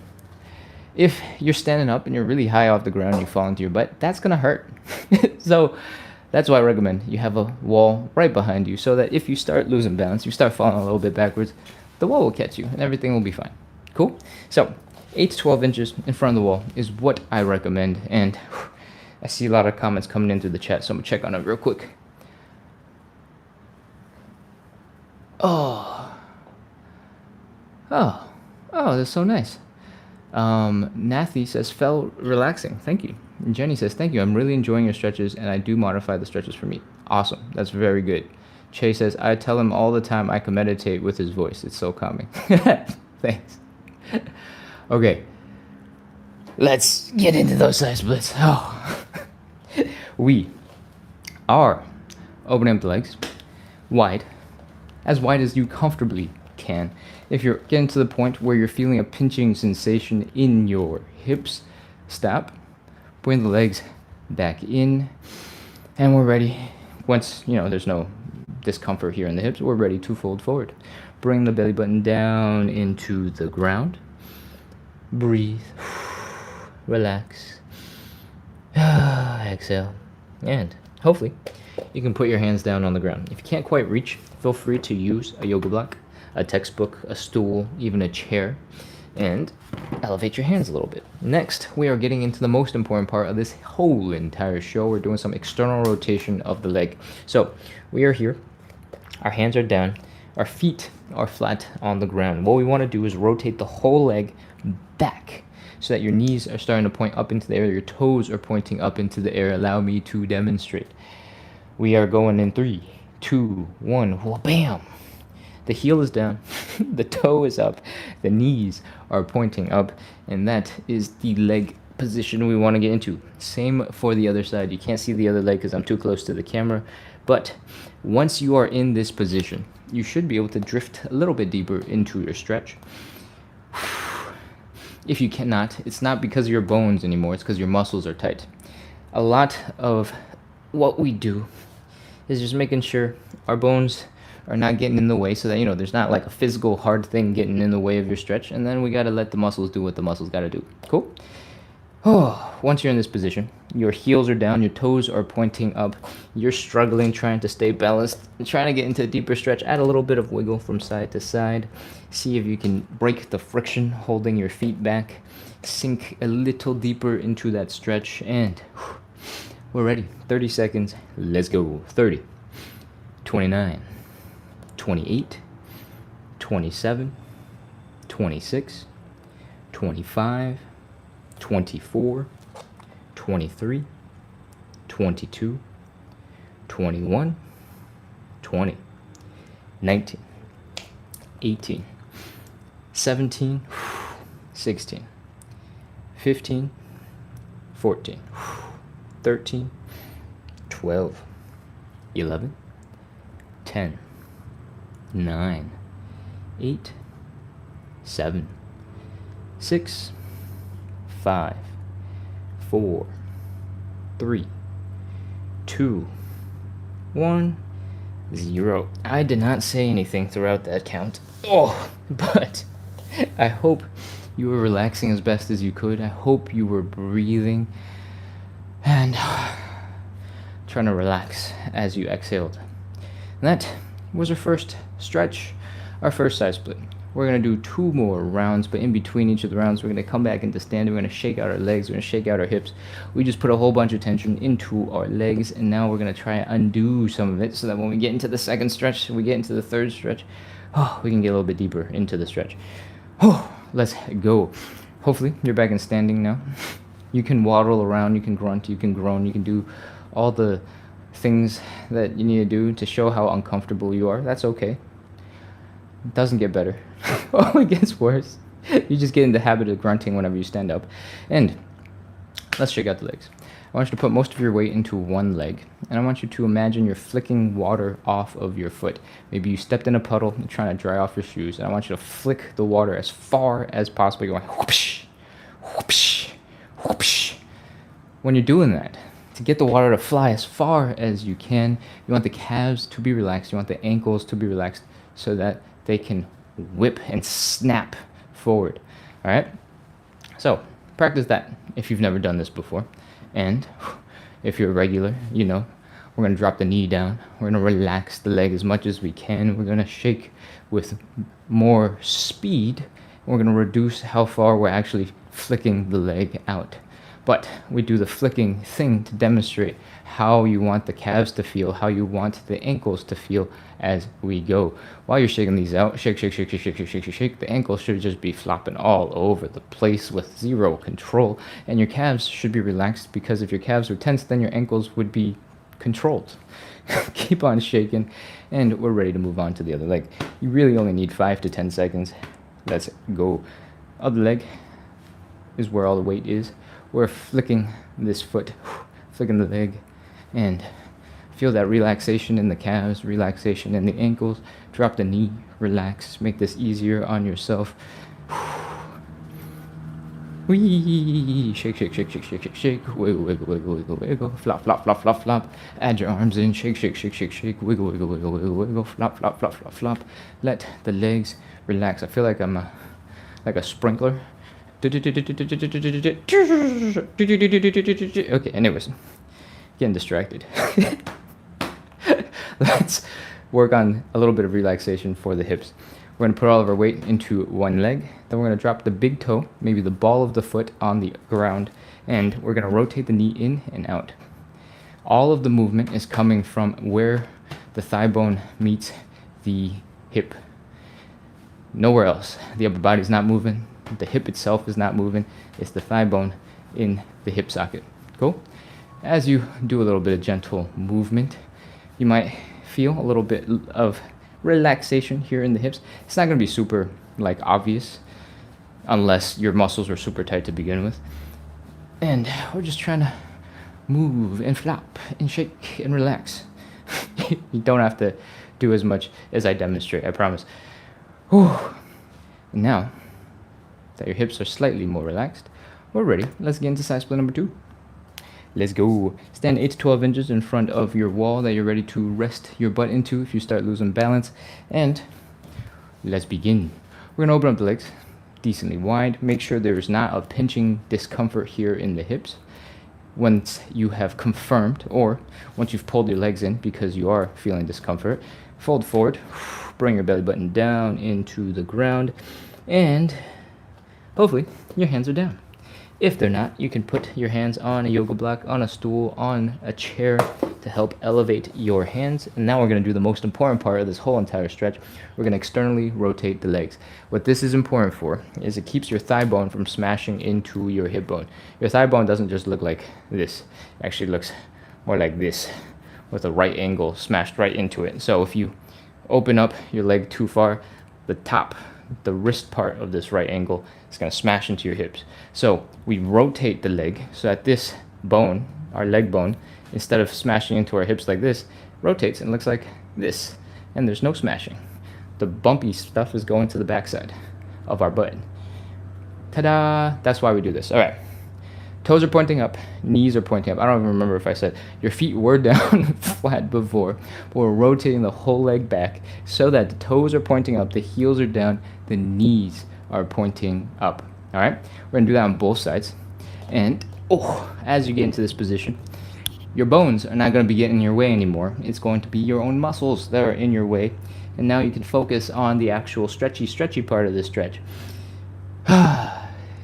If you're standing up and you're really high off the ground and you fall into your butt, that's going to hurt. So that's why I recommend you have a wall right behind you, so that if you start losing balance, you start falling a little bit backwards, the wall will catch you and everything will be fine. Cool? So 8 to 12 inches in front of the wall is what I recommend. And I see a lot of comments coming in through the chat, so I'm going to check on it real quick. Oh, that's so nice. Nathy says, felt relaxing. Thank you. And Jenny says, thank you. I'm really enjoying your stretches, and I do modify the stretches for me. Awesome. That's very good. Che says, I tell him all the time I can meditate with his voice. It's so calming. Thanks. Okay. Let's get into those side splits. Oh. We are opening up the legs wide, as wide as you comfortably can. If you're getting to the point where you're feeling a pinching sensation in your hips, stop, bring the legs back in, and we're ready. Once, there's no discomfort here in the hips, we're ready to fold forward. Bring the belly button down into the ground. Breathe. Relax. Exhale. And hopefully you can put your hands down on the ground. If you can't quite reach, feel free to use a yoga block, a textbook, a stool, even a chair, and elevate your hands a little bit. Next, we are getting into the most important part of this whole entire show. We're doing some external rotation of the leg. So we are here, our hands are down, our feet are flat on the ground. What we want to do is rotate the whole leg back so that your knees are starting to point up into the air, your toes are pointing up into the air. Allow me to demonstrate. We are going in 3, 2, 1, bam! The heel is down, the toe is up, the knees are pointing up, and that is the leg position we want to get into. Same for the other side. You can't see the other leg because I'm too close to the camera, but once you are in this position, you should be able to drift a little bit deeper into your stretch. If you cannot, it's not because of your bones anymore, it's because your muscles are tight. A lot of what we do is just making sure our bones are not getting in the way, so that there's not like a physical hard thing getting in the way of your stretch, and then we got to let the muscles do what the muscles got to do. Cool? Once you're in this position, your heels are down, your toes are pointing up, you're struggling trying to stay balanced, trying to get into a deeper stretch. Add a little bit of wiggle from side to side. See if you can break the friction holding your feet back. Sink a little deeper into that stretch, and we're ready. 30 seconds. Let's go. 30, 29, 28, 27, 26, 25, 24, 23, 22, 21, 20, 19, 18, 17, 16, 15, 14, 13, 12, 11, 10, 9, 8, 7, 6, 5, 4, 3, 2, 1, 0. I did not say anything throughout that count. Oh, but I hope you were relaxing as best as you could. I hope you were breathing and trying to relax as you exhaled. And that was our first stretch, our first side split. We're going to do 2 more rounds, but in between each of the rounds, we're going to come back into standing. We're going to shake out our legs. We're going to shake out our hips. We just put a whole bunch of tension into our legs, and now we're going to try and undo some of it so that when we get into the second stretch, we get into the third stretch, we can get a little bit deeper into the stretch. Let's go. Hopefully, you're back in standing now. You can waddle around, you can grunt, you can groan, you can do all the things that you need to do to show how uncomfortable you are. That's okay. It doesn't get better. It gets worse. You just get in the habit of grunting whenever you stand up. And let's shake out the legs. I want you to put most of your weight into one leg, and I want you to imagine you're flicking water off of your foot. Maybe you stepped in a puddle and trying to dry off your shoes, and I want you to flick the water as far as possible. You're going whoosh, whoosh, whoosh. When you're doing that, to get the water to fly as far as you can, you want the calves to be relaxed, you want the ankles to be relaxed so that they can whip and snap forward. All right? So practice that if you've never done this before. And if you're a regular, you know, we're going to drop the knee down. We're going to relax the leg as much as we can. We're going to shake with more speed. We're going to reduce how far we're actually flicking the leg out. But we do the flicking thing to demonstrate how you want the calves to feel, how you want the ankles to feel as we go. While you're shaking these out, shake, shake, shake, shake, shake, shake, shake, shake, shake. The ankles should just be flopping all over the place with zero control. And your calves should be relaxed, because if your calves were tense, then your ankles would be controlled. Keep on shaking, and we're ready to move on to the other leg. You really only need 5 to 10 seconds. Let's go. Other leg is where all the weight is. We're flicking this foot, flicking the leg, and feel that relaxation in the calves, relaxation in the ankles. Drop the knee, relax, make this easier on yourself. Wee, shake, shake, shake, shake, shake, shake, shake, wiggle, wiggle, wiggle, wiggle, wiggle, flop, flop, flop, flop, flop. Add your arms in, shake, shake, shake, shake, shake, wiggle, wiggle, wiggle, wiggle, wiggle, flop, flop, flop, flop, flop. Let the legs relax. I feel like I'm like a sprinkler. Okay, anyways, getting distracted. Let's work on a little bit of relaxation for the hips. We're going to put all of our weight into one leg. Then we're going to drop the big toe, maybe the ball of the foot, on the ground. And we're going to rotate the knee in and out. All of the movement is coming from where the thigh bone meets the hip. Nowhere else. The upper body's not moving. The hip itself is not moving. It's the thigh bone in the hip socket. Cool? As you do a little bit of gentle movement, you might feel a little bit of relaxation here in the hips. It's not going to be super obvious unless your muscles are super tight to begin with. And we're just trying to move and flop and shake and relax. You don't have to do as much as I demonstrate, I promise. Whew. Now that your hips are slightly more relaxed, we're ready. Let's get into side split number 2. Let's go. Stand 8 to 12 inches in front of your wall that you're ready to rest your butt into if you start losing balance. And let's begin. We're going to open up the legs decently wide. Make sure there's not a pinching discomfort here in the hips. Once you have confirmed, or once you've pulled your legs in because you are feeling discomfort, fold forward, bring your belly button down into the ground, and hopefully your hands are down. If they're not, you can put your hands on a yoga block, on a stool, on a chair to help elevate your hands. And now we're going to do the most important part of this whole entire stretch. We're going to externally rotate the legs. What this is important for is it keeps your thigh bone from smashing into your hip bone. Your thigh bone doesn't just look like this. It actually looks more like this, with a right angle smashed right into it. So if you open up your leg too far, the wrist part of this right angle is going to smash into your hips. So we rotate the leg so that this bone, our leg bone, instead of smashing into our hips like this, rotates and looks like this. And there's no smashing. The bumpy stuff is going to the backside of our butt. Ta-da! That's why we do this. All right. Toes are pointing up, knees are pointing up. I don't even remember if I said your feet were down flat before, but we're rotating the whole leg back so that the toes are pointing up, the heels are down, the knees are pointing up. All right? We're going to do that on both sides. And as you get into this position, your bones are not going to be getting in your way anymore. It's going to be your own muscles that are in your way. And now you can focus on the actual stretchy part of this stretch.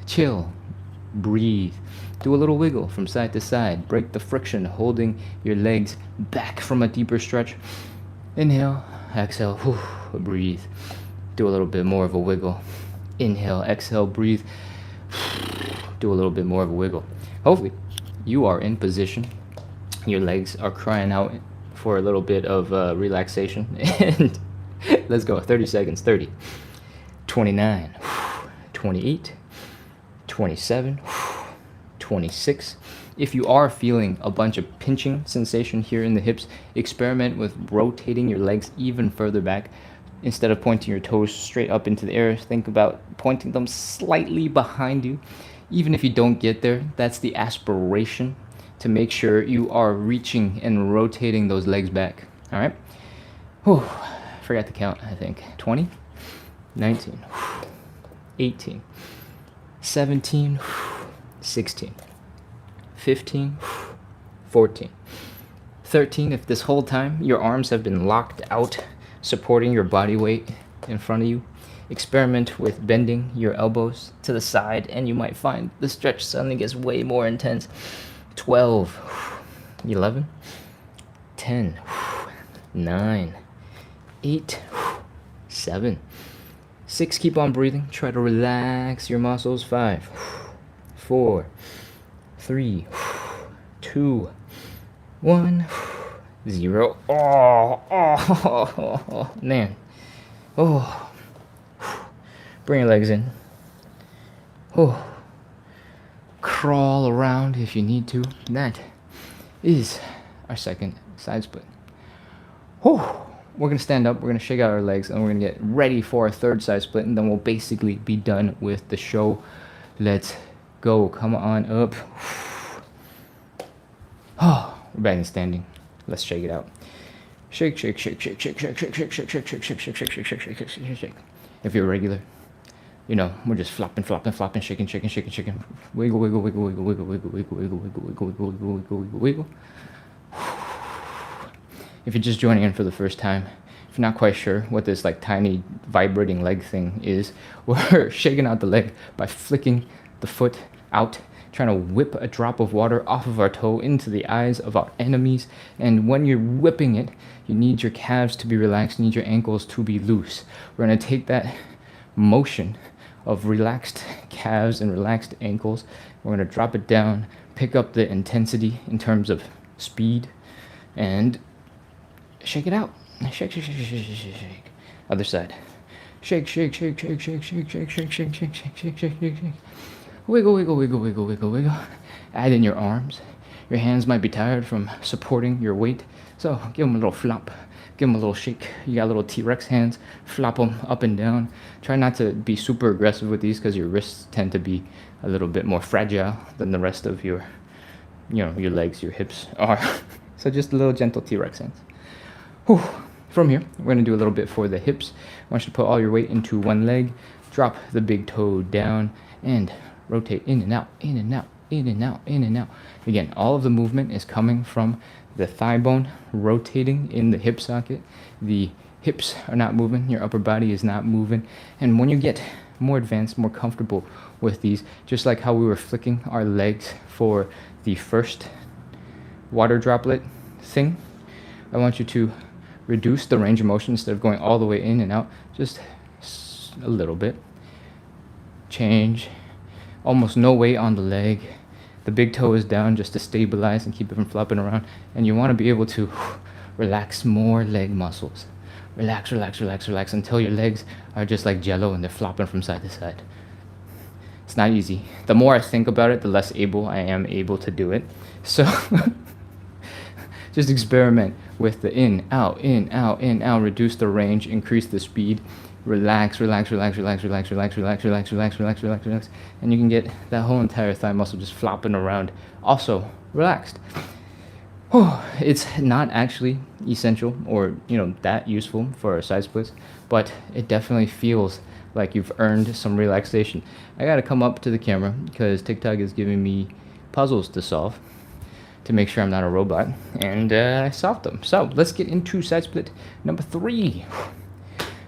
Chill. Breathe. Do a little wiggle from side to side. Break the friction holding your legs back from a deeper stretch. Inhale, exhale, breathe. Do a little bit more of a wiggle. Inhale, exhale, breathe. Do a little bit more of a wiggle. Hopefully, you are in position. Your legs are crying out for a little bit of relaxation. And let's go. 30 seconds. 30, 29, 28, 27, 26. If you are feeling a bunch of pinching sensation here in the hips, experiment with rotating your legs even further back. Instead of pointing your toes straight up into the air, think about pointing them slightly behind you. Even if you don't get there, that's the aspiration, to make sure you are reaching and rotating those legs back. All right? Whew. Forgot to count, I think. 20, 19, 18, 17, 16, 15, 14, 13. If this whole time your arms have been locked out, supporting your body weight in front of you, experiment with bending your elbows to the side and you might find the stretch suddenly gets way more intense. 12, 11, 10, 9, 8, 7, 6. Keep on breathing. Try to relax your muscles. 5, 4, 3, 2, 1, 0. Oh, man. Bring your legs in. Crawl around if you need to. That is our second side split. We're going to stand up, we're going to shake out our legs, and we're going to get ready for our third side split, and then we'll basically be done with the show. Let's go. Come on up. We're back in standing. Let's shake it out. Shake, shake, shake, shake, shake, shake, shake, shake, shake, shake, shake, shake, shake, shake, shake, shake, shake, shake, shake. If you're regular, you know, we're just flopping, flopping, flopping, shaking, shaking, shaking, shaking. Wiggle, wiggle, wiggle, wiggle, wiggle, wiggle, wiggle, wiggle, wiggle, wiggle, wiggle, wiggle, wiggle, wiggle, wiggle. If you're just joining in for the first time, if you're not quite sure what this like tiny vibrating leg thing is, we're shaking out the leg by flicking the foot out, trying to whip a drop of water off of our toe into the eyes of our enemies. And when you're whipping it, you need your calves to be relaxed, you need your ankles to be loose. We're going to take that motion of relaxed calves and relaxed ankles, we're going to drop it down, pick up the intensity in terms of speed, and shake it out. Shake, shake, shake, shake, shake, shake, shake. Other side. Shake, shake, shake, shake, shake, shake, shake, shake, shake, shake, shake, shake, shake, shake, shake. Wiggle, wiggle, wiggle, wiggle, wiggle, wiggle. Add in your arms. Your hands might be tired from supporting your weight, so give them a little flop. Give them a little shake. You got little T-Rex hands. Flop them up and down. Try not to be super aggressive with these because your wrists tend to be a little bit more fragile than the rest of your, you know, your legs, your hips are. So just a little gentle T-Rex hands. Whew. From here, we're going to do a little bit for the hips. I want you to put all your weight into one leg. Drop the big toe down and rotate in and out, in and out, in and out, in and out. Again, all of the movement is coming from the thigh bone rotating in the hip socket. The hips are not moving. Your upper body is not moving. And when you get more advanced, more comfortable with these. Just like how we were flicking our legs for the first water droplet thing, I want you to reduce the range of motion instead of going all the way in and out, just a little bit. Change. Almost no weight on the leg. The big toe is down just to stabilize and keep it from flopping around. And you want to be able to relax more leg muscles. Relax, relax, relax, relax until your legs are just like jello and they're flopping from side to side. It's not easy. The more I think about it, the less able I am to do it. So just experiment with the in, out, in, out, in, out. Reduce the range, increase the speed. Relax, relax, relax, relax, relax, relax, relax, relax, relax, relax, relax, relax. And you can get that whole entire thigh muscle just flopping around. Also relaxed. It's not actually essential or that useful for our side splits, but it definitely feels like you've earned some relaxation. I gotta come up to the camera because TikTok is giving me puzzles to solve to make sure I'm not a robot, and I solved them. So let's get into side split number 3.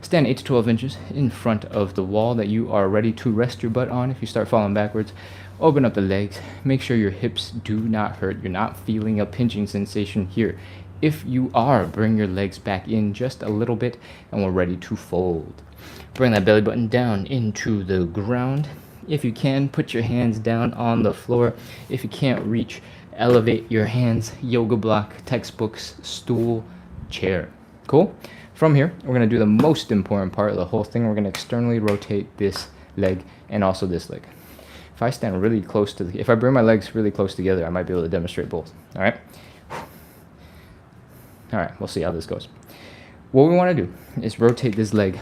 Stand 8 to 12 inches in front of the wall that you are ready to rest your butt on. If you start falling backwards, open up the legs. Make sure your hips do not hurt. You're not feeling a pinching sensation here. If you are, bring your legs back in just a little bit, and we're ready to fold. Bring that belly button down into the ground. If you can, put your hands down on the floor. If you can't reach, elevate your hands. Yoga block, textbooks, stool, chair. Cool? From here, we're going to do the most important part of the whole thing. We're going to externally rotate this leg and also this leg. If I stand really close to if I bring my legs really close together, I might be able to demonstrate both. All right? All right, we'll see how this goes. What we want to do is rotate this leg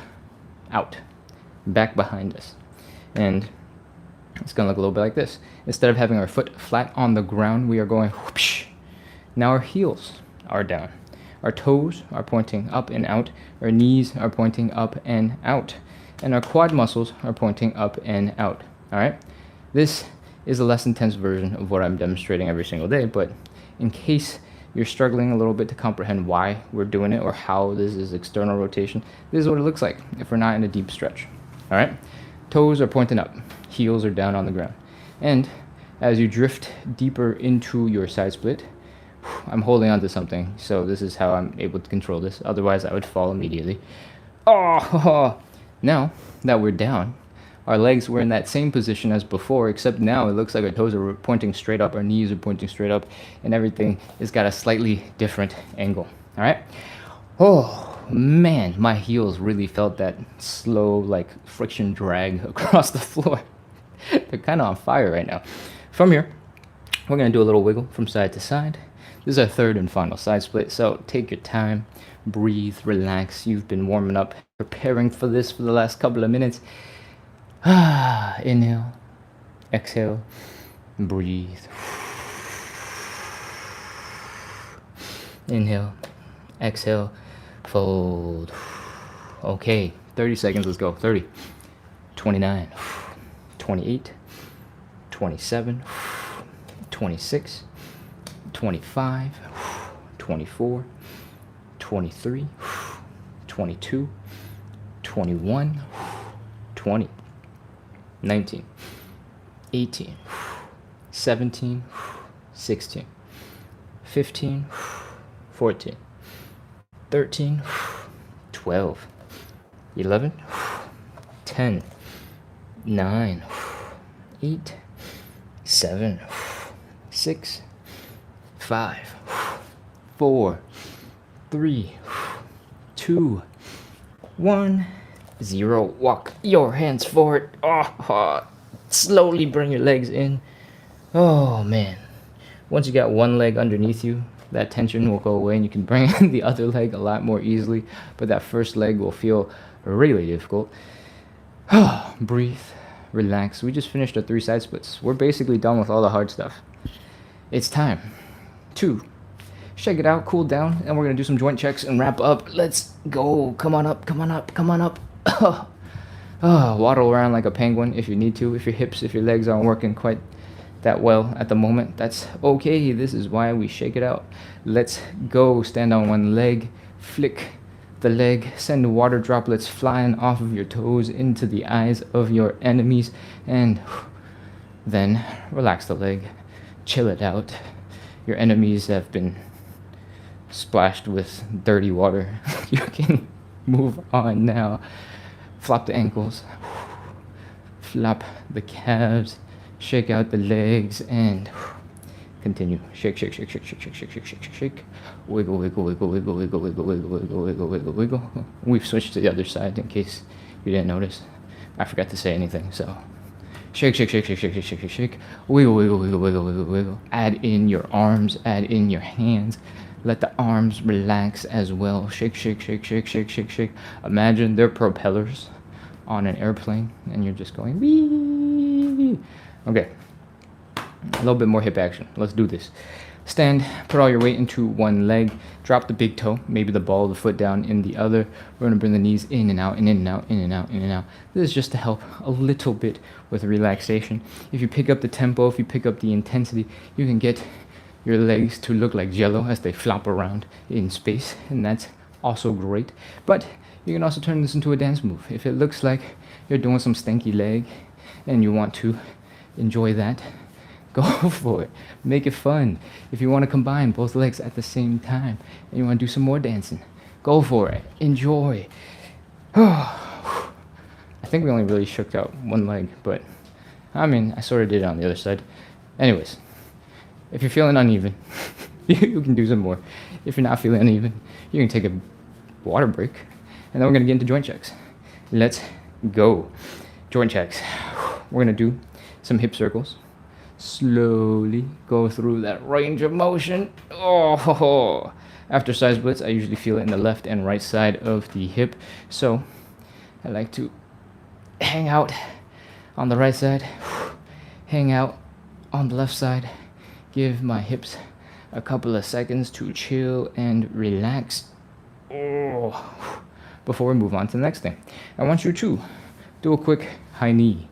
out, back behind us. And it's going to look a little bit like this. Instead of having our foot flat on the ground, we are going whoosh. Now our heels are down. Our toes are pointing up and out. Our knees are pointing up and out. And our quad muscles are pointing up and out. All right? This is a less intense version of what I'm demonstrating every single day, but in case you're struggling a little bit to comprehend why we're doing it or how this is external rotation, this is what it looks like if we're not in a deep stretch. All right? Toes are pointing up. Heels are down on the ground. And as you drift deeper into your side split, I'm holding on to something, so this is how I'm able to control this. Otherwise, I would fall immediately. Oh! Now that we're down, our legs were in that same position as before, except now it looks like our toes are pointing straight up, our knees are pointing straight up, and everything has got a slightly different angle. All right? Oh, man, my heels really felt that slow, like, friction drag across the floor. They're kind of on fire right now. From here, we're going to do a little wiggle from side to side. This is our third and final side split, so take your time, breathe, relax. You've been warming up, preparing for this for the last couple of minutes. Inhale, exhale, breathe. Inhale, exhale, fold. Okay, 30 seconds, let's go. 30, 29, 28, 27, 26, 25, 24, 23, 22, 21, 20, 19, 18, 17, 16, 15, 14, 13, 12, 11, 10, 9, 8, 7, 6, 5, 4, 3, 2, 1, 0. Walk your hands forward. Slowly bring your legs in. Oh, man. Once you got one leg underneath you, that tension will go away and you can bring in the other leg a lot more easily. But that first leg will feel really difficult. Breathe. Relax. We just finished our 3 side splits. We're basically done with all the hard stuff. It's time to shake it out, cool down, and we're going to do some joint checks and wrap up. Let's go. Come on up, come on up, come on up. Waddle around like a penguin if you need to. If your legs aren't working quite that well at the moment, that's okay. This is why we shake it out. Let's go. Stand on one leg, flick the leg, send water droplets flying off of your toes into the eyes of your enemies, and then relax the leg, chill it out. Your enemies have been splashed with dirty water. You can move on now. Flop the ankles, flop the calves, shake out the legs, and continue. Shake, shake, shake, shake, shake, shake, shake, shake, shake, shake, shake. Wiggle, wiggle, wiggle, wiggle, wiggle, wiggle, wiggle, wiggle, wiggle, wiggle, wiggle. We've switched to the other side in case you didn't notice. I forgot to say anything, so shake, shake, shake, shake, shake, shake, shake, shake, shake. Wiggle, wiggle, wiggle, wiggle, wiggle, wiggle. Add in your arms, add in your hands. Let the arms relax as well. Shake, shake, shake, shake, shake, shake, shake. Imagine they're propellers on an airplane, and you're just going wee. Okay, a little bit more hip action. Let's do this. Stand, put all your weight into one leg, drop the big toe, maybe the ball of the foot down in the other. We're going to bring the knees in and out, and in and out, in and out, in and out. This is just to help a little bit with relaxation. If you pick up the tempo, if you pick up the intensity, you can get your legs to look like jello as they flop around in space, and that's also great. But you can also turn this into a dance move. If it looks like you're doing some stanky leg and you want to enjoy that, go for it. Make it fun. If you want to combine both legs at the same time and you want to do some more dancing, go for it. Enjoy. I think we only really shook out one leg, but I mean, I sort of did it on the other side. Anyways, if you're feeling uneven, you can do some more. If you're not feeling uneven, you can take a water break, and then we're going to get into joint checks. Let's go. Joint checks. We're going to do some hip circles. Slowly go through that range of motion. Oh, after side splits, I usually feel it in the left and right side of the hip. So I like to hang out on the right side, hang out on the left side, give my hips a couple of seconds to chill and relax. Oh, before we move on to the next thing, I want you to do a quick high knee.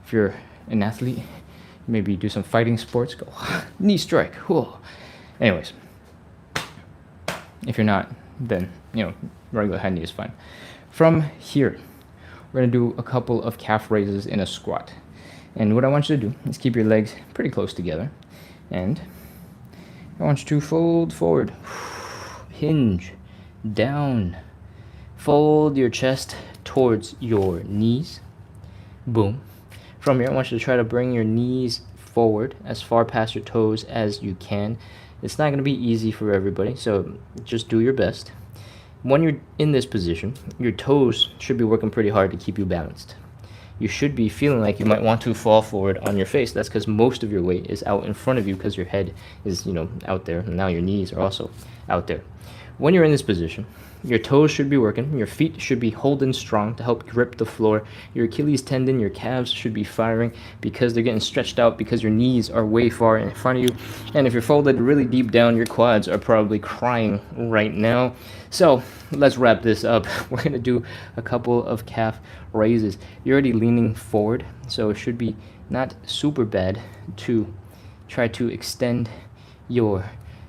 If you're an athlete, maybe do some fighting sports, go knee strike. Whoa. Anyways, if you're not, then regular high knee is fine. From here, we're gonna do a couple of calf raises in a squat. And what I want you to do is keep your legs pretty close together, and I want you to fold forward, hinge down, fold your chest towards your knees. Boom. From here, I want you to try to bring your knees forward as far past your toes as you can. It's not going to be easy for everybody, so just do your best. When you're in this position, your toes should be working pretty hard to keep you balanced. You should be feeling like you might want to fall forward on your face. That's because most of your weight is out in front of you because your head is, out there, and now your knees are also out there. When you're in this position, your toes should be working, your feet should be holding strong to help grip the floor, your Achilles tendon, your calves should be firing because they're getting stretched out because your knees are way far in front of you, and if you're folded really deep down, your quads are probably crying right now. So let's wrap this up. We're going to do a couple of calf raises. You're already leaning forward, so it should be not super bad to try to extend your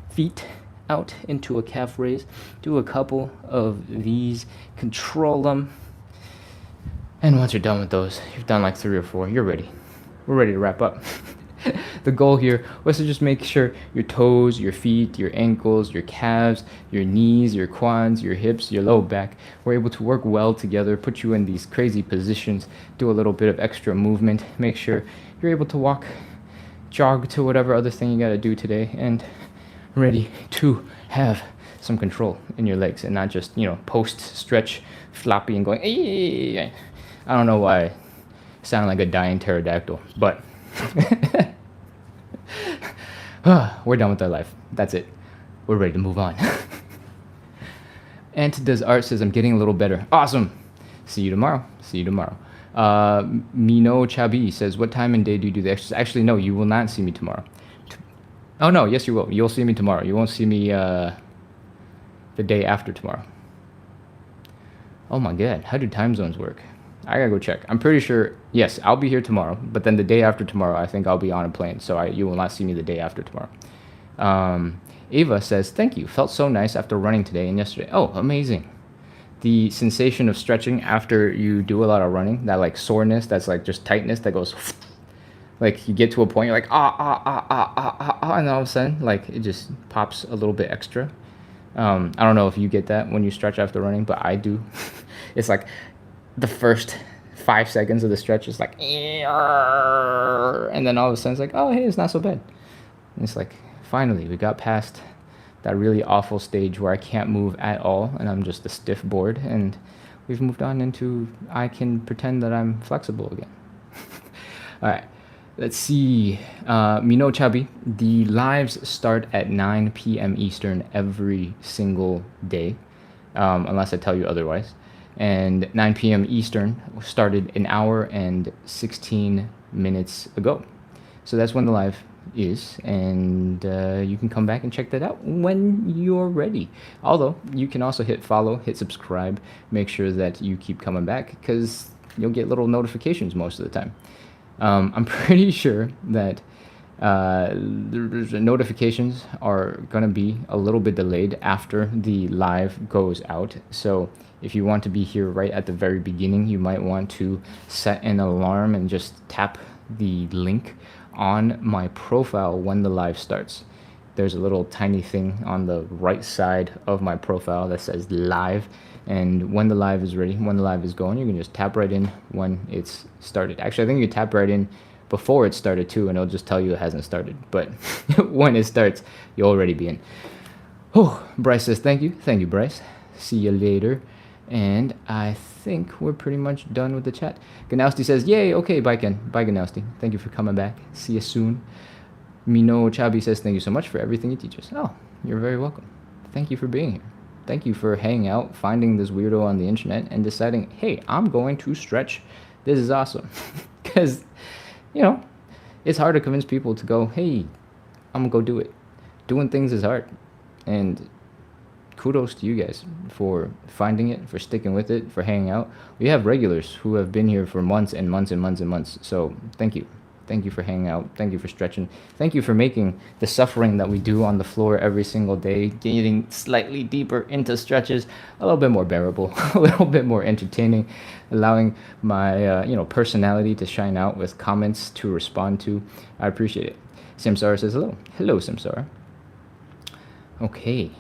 feet out into a calf raise. Do a couple of these, control them, and once you're done with those, you've done like 3 or 4, you're ready. We're ready to wrap up. The goal here was to just make sure your toes, your feet, your ankles, your calves, your knees, your quads, your hips, your low back were able to work well together, put you in these crazy positions, do a little bit of extra movement, make sure you're able to walk, jog to whatever other thing you got to do today, and ready to have some control in your legs and not just, post stretch floppy and going, "Ay." I don't know why I sound like a dying pterodactyl, but we're done with our life. That's it. We're ready to move on. Ant Does Art says, I'm getting a little better. Awesome. See you tomorrow. Mino Chabi says, what time and day do you do the exercise? Actually, no, you will not see me tomorrow. Oh, no, yes, you will. You'll see me tomorrow. You won't see me the day after tomorrow. Oh, my God. How do time zones work? I gotta go check. I'm pretty sure, yes, I'll be here tomorrow, but then the day after tomorrow, I think I'll be on a plane, so you will not see me the day after tomorrow. Ava says, thank you. Felt so nice after running today and yesterday. Oh, amazing. The sensation of stretching after you do a lot of running, that like soreness, that's like just tightness that goes like you get to a point, you're like, and all of a sudden, like it just pops a little bit extra. I don't know if you get that when you stretch after running, but I do. It's like the first 5 seconds of the stretch is like, and then all of a sudden it's like, oh, hey, it's not so bad. And it's like, finally, we got past that really awful stage where I can't move at all and I'm just a stiff board, and we've moved on into I can pretend that I'm flexible again. All right. Let's see. Mino Chabi, the lives start at 9 p.m. Eastern every single day, unless I tell you otherwise. And 9 p.m. Eastern started an hour and 16 minutes ago. So that's when the live is, and you can come back and check that out when you're ready. Although, you can also hit follow, hit subscribe, make sure that you keep coming back, because you'll get little notifications most of the time. I'm pretty sure that the notifications are going to be a little bit delayed after the live goes out. So if you want to be here right at the very beginning, you might want to set an alarm and just tap the link on my profile when the live starts. There's a little tiny thing on the right side of my profile that says live. And when the live is ready, when the live is going, you can just tap right in when it's started. Actually, I think you can tap right in before it started too, and it'll just tell you it hasn't started. But when it starts, you'll already be in. Oh, Bryce says thank you. Thank you, Bryce. See you later. And I think we're pretty much done with the chat. Ganowski says, yay, okay, bye, Ken. Bye, Ganowski. Thank you for coming back. See you soon. Mino Chabi says, thank you so much for everything you teach us. Oh, you're very welcome. Thank you for being here. Thank you for hanging out, finding this weirdo on the internet, and deciding, hey, I'm going to stretch. This is awesome. Because, you know, it's hard to convince people to go, hey, I'm going to go do it. Doing things is hard. And kudos to you guys for finding it, for sticking with it, for hanging out. We have regulars who have been here for months and months and months and months. So thank you. Thank you for hanging out. Thank you for stretching. Thank you for making the suffering that we do on the floor every single day, getting slightly deeper into stretches, a little bit more bearable, a little bit more entertaining, allowing my personality to shine out with comments to respond to. I appreciate it. Simsara says hello. Hello, Simsara. Okay.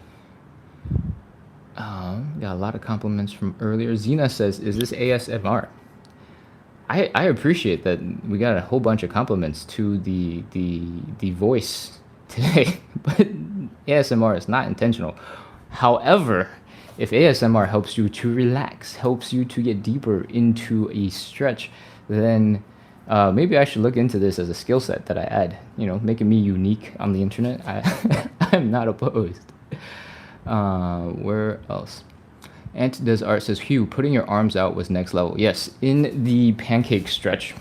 Got a lot of compliments from earlier. Zena says, is this ASMR? I appreciate that we got a whole bunch of compliments to the voice today, but ASMR is not intentional. However, if ASMR helps you to relax, helps you to get deeper into a stretch, then maybe I should look into this as a skill set that I add, making me unique on the internet. I'm not opposed. Where else? Ant Does Art says, Hugh, putting your arms out was next level. Yes, in the pancake stretch,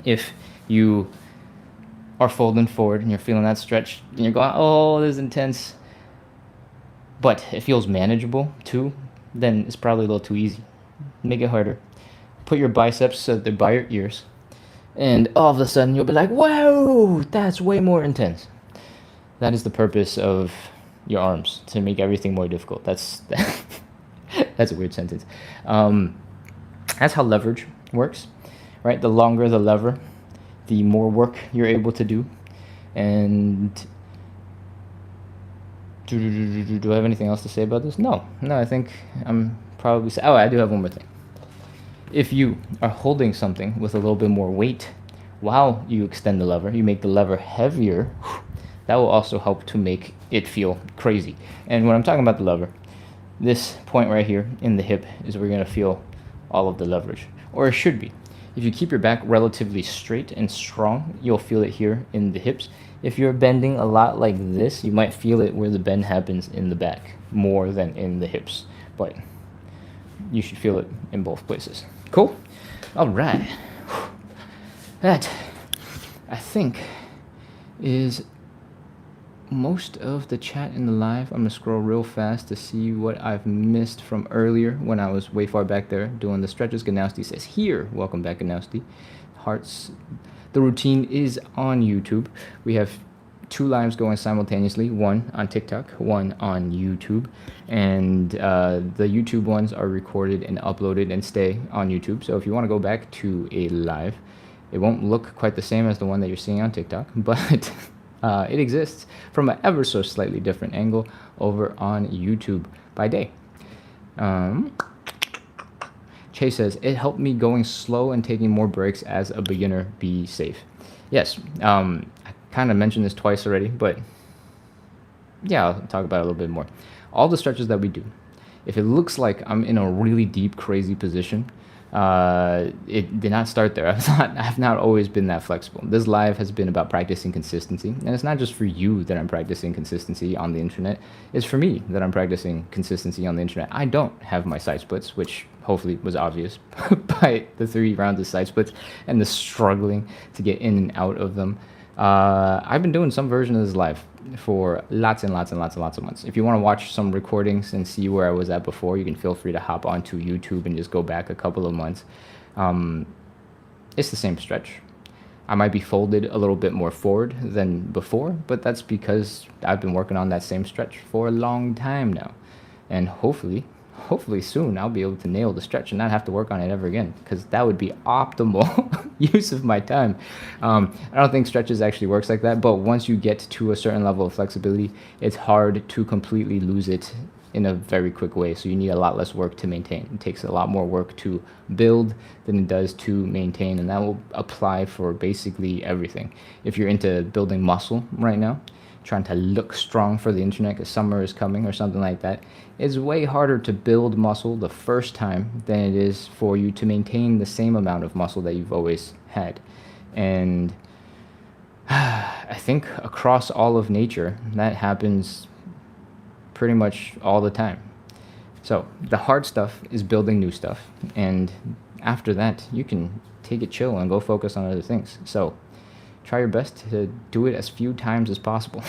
if you are folding forward and you're feeling that stretch and you're going, oh, this is intense, but it feels manageable too, then it's probably a little too easy. Make it harder. Put your biceps so they're by your ears, and all of a sudden you'll be like, whoa, that's way more intense. That is the purpose of your arms, to make everything more difficult. That's a weird sentence. That's how leverage works, right? The longer the lever, the more work you're able to do. And do I have anything else to say about this? No, I think I'm probably... Oh, I do have one more thing. If you are holding something with a little bit more weight while you extend the lever, you make the lever heavier, that will also help to make it feel crazy. And when I'm talking about the lever, this point right here in the hip is where you're going to feel all of the leverage, or it should be. If you keep your back relatively straight and strong, you'll feel it here in the hips. If you're bending a lot like this, you might feel it where the bend happens in the back more than in the hips, but you should feel it in both places. Cool? All right. That, I think, is most of the chat in the live. I'm gonna scroll real fast to see what I've missed from earlier when I was way far back there doing the stretches. Ganowski says, here. Welcome back, Ganowski. Hearts. The routine is on YouTube. We have 2 lives going simultaneously, one on TikTok, one on YouTube, and the YouTube ones are recorded and uploaded and stay on YouTube. So if you want to go back to a live, it won't look quite the same as the one that you're seeing on TikTok, but it exists from an ever so slightly different angle over on YouTube by day. Chase says, it helped me going slow and taking more breaks as a beginner. Be safe. Yes, I kind of mentioned this twice already, but yeah, I'll talk about it a little bit more. All the stretches that we do, if it looks like I'm in a really deep, crazy position, it did not start there. I've not always been that flexible. This live has been about practicing consistency, and it's not just for you that I'm practicing consistency on the internet. It's for me that I'm practicing consistency on the internet. I don't have my side splits, which hopefully was obvious by the 3 rounds of side splits and the struggling to get in and out of them. I've been doing some version of this live for lots and lots and lots and lots of months. If you want to watch some recordings and see where I was at before, you can feel free to hop onto YouTube and just go back a couple of months. It's the same stretch. I might be folded a little bit more forward than before, but that's because I've been working on that same stretch for a long time now. And hopefully soon I'll be able to nail the stretch and not have to work on it ever again, because that would be optimal use of my time. I don't think stretches actually works like that, but once you get to a certain level of flexibility, it's hard to completely lose it in a very quick way. So you need a lot less work to maintain. It takes a lot more work to build than it does to maintain, and that will apply for basically everything. If you're into building muscle right now, trying to look strong for the internet because summer is coming or something like that, it's way harder to build muscle the first time than it is for you to maintain the same amount of muscle that you've always had. And I think across all of nature, that happens pretty much all the time. So the hard stuff is building new stuff, and after that, you can take it chill and go focus on other things. So try your best to do it as few times as possible.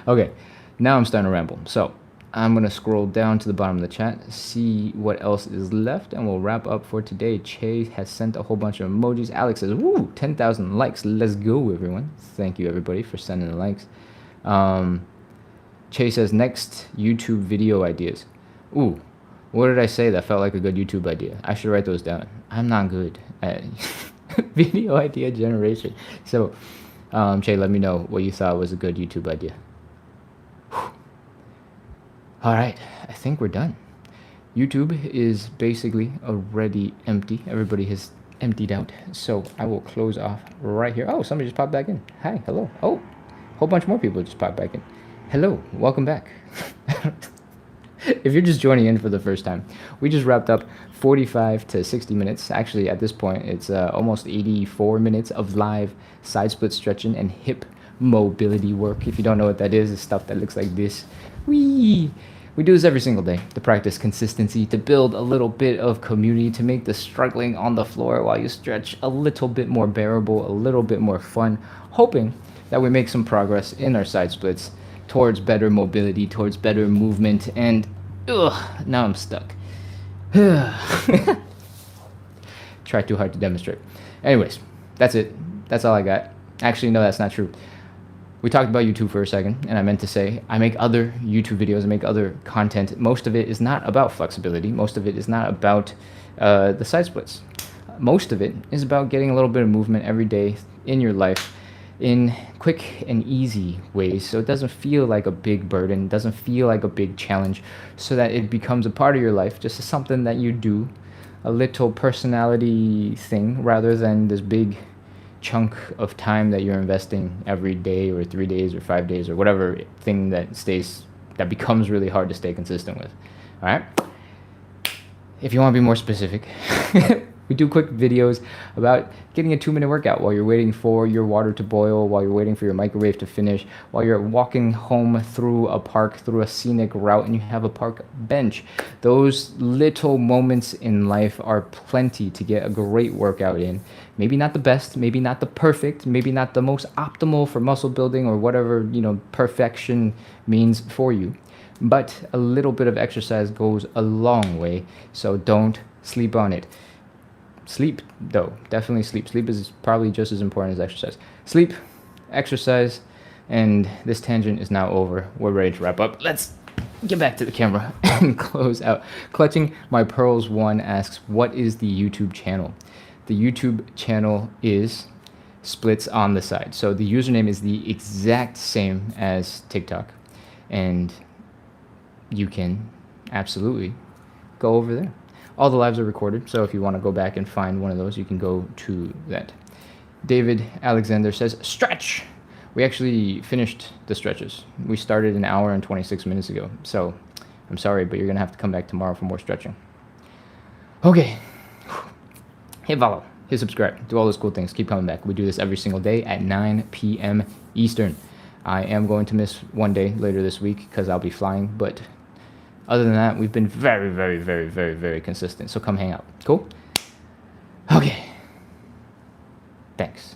Okay, now I'm starting to ramble. So I'm going to scroll down to the bottom of the chat, see what else is left, and we'll wrap up for today. Che has sent a whole bunch of emojis. Alex says, woo, 10,000 likes. Let's go, everyone. Thank you, everybody, for sending the likes. Che says, next YouTube video ideas. Ooh, what did I say that felt like a good YouTube idea? I should write those down. I'm not good at video idea generation. So, Che, let me know what you thought was a good YouTube idea. Whew. All right, I think we're done. YouTube is basically already empty. Everybody has emptied out. So I will close off right here. Oh, somebody just popped back in. Hi, hello. Oh, a whole bunch more people just popped back in. Hello, welcome back. If you're just joining in for the first time, we just wrapped up 45 to 60 minutes. Actually, at this point, it's almost 84 minutes of live side split stretching and hip mobility work. If you don't know what that is, it's stuff that looks like this. We do this every single day to practice consistency, to build a little bit of community, to make the struggling on the floor while you stretch a little bit more bearable, a little bit more fun, hoping that we make some progress in our side splits towards better mobility, towards better movement, and now I'm stuck. Try too hard to demonstrate. Anyways, that's it. That's all I got. Actually, no, that's not true. We talked about YouTube for a second, and I meant to say I make other YouTube videos, I make other content. Most of it is not about flexibility. Most of it is not about the side splits. Most of it is about getting a little bit of movement every day in your life in quick and easy ways, so it doesn't feel like a big burden, doesn't feel like a big challenge, so that it becomes a part of your life, just something that you do, a little personality thing, rather than this big chunk of time that you're investing every day or 3 days or 5 days or whatever thing that becomes really hard to stay consistent with. All right, if you want to be more specific, we do quick videos about getting a 2-minute workout while you're waiting for your water to boil, while you're waiting for your microwave to finish, while you're walking home through a park, through a scenic route, and you have a park bench. Those little moments in life are plenty to get a great workout in. Maybe not the best, maybe not the perfect, maybe not the most optimal for muscle building or whatever, perfection means for you. But a little bit of exercise goes a long way, so don't sleep on it. Sleep, though. Definitely sleep. Sleep is probably just as important as exercise. Sleep, exercise, And this tangent is now over. We're ready to wrap up. Let's get back to the camera and close out. Clutching My Pearls 1 asks, what is the YouTube channel? The YouTube channel is splits on the side. So the username is the exact same as TikTok. And you can absolutely go over there. All the lives are recorded, so if you want to go back and find one of those, you can go to that. David Alexander says, stretch! We actually finished the stretches. We started an hour and 26 minutes ago, so I'm sorry, but you're going to have to come back tomorrow for more stretching. Okay. Hit follow, hit subscribe, do all those cool things. Keep coming back. We do this every single day at 9 p.m. Eastern. I am going to miss one day later this week because I'll be flying, but other than that, we've been very, very, very, very, very consistent. So come hang out. Cool? Okay. Thanks.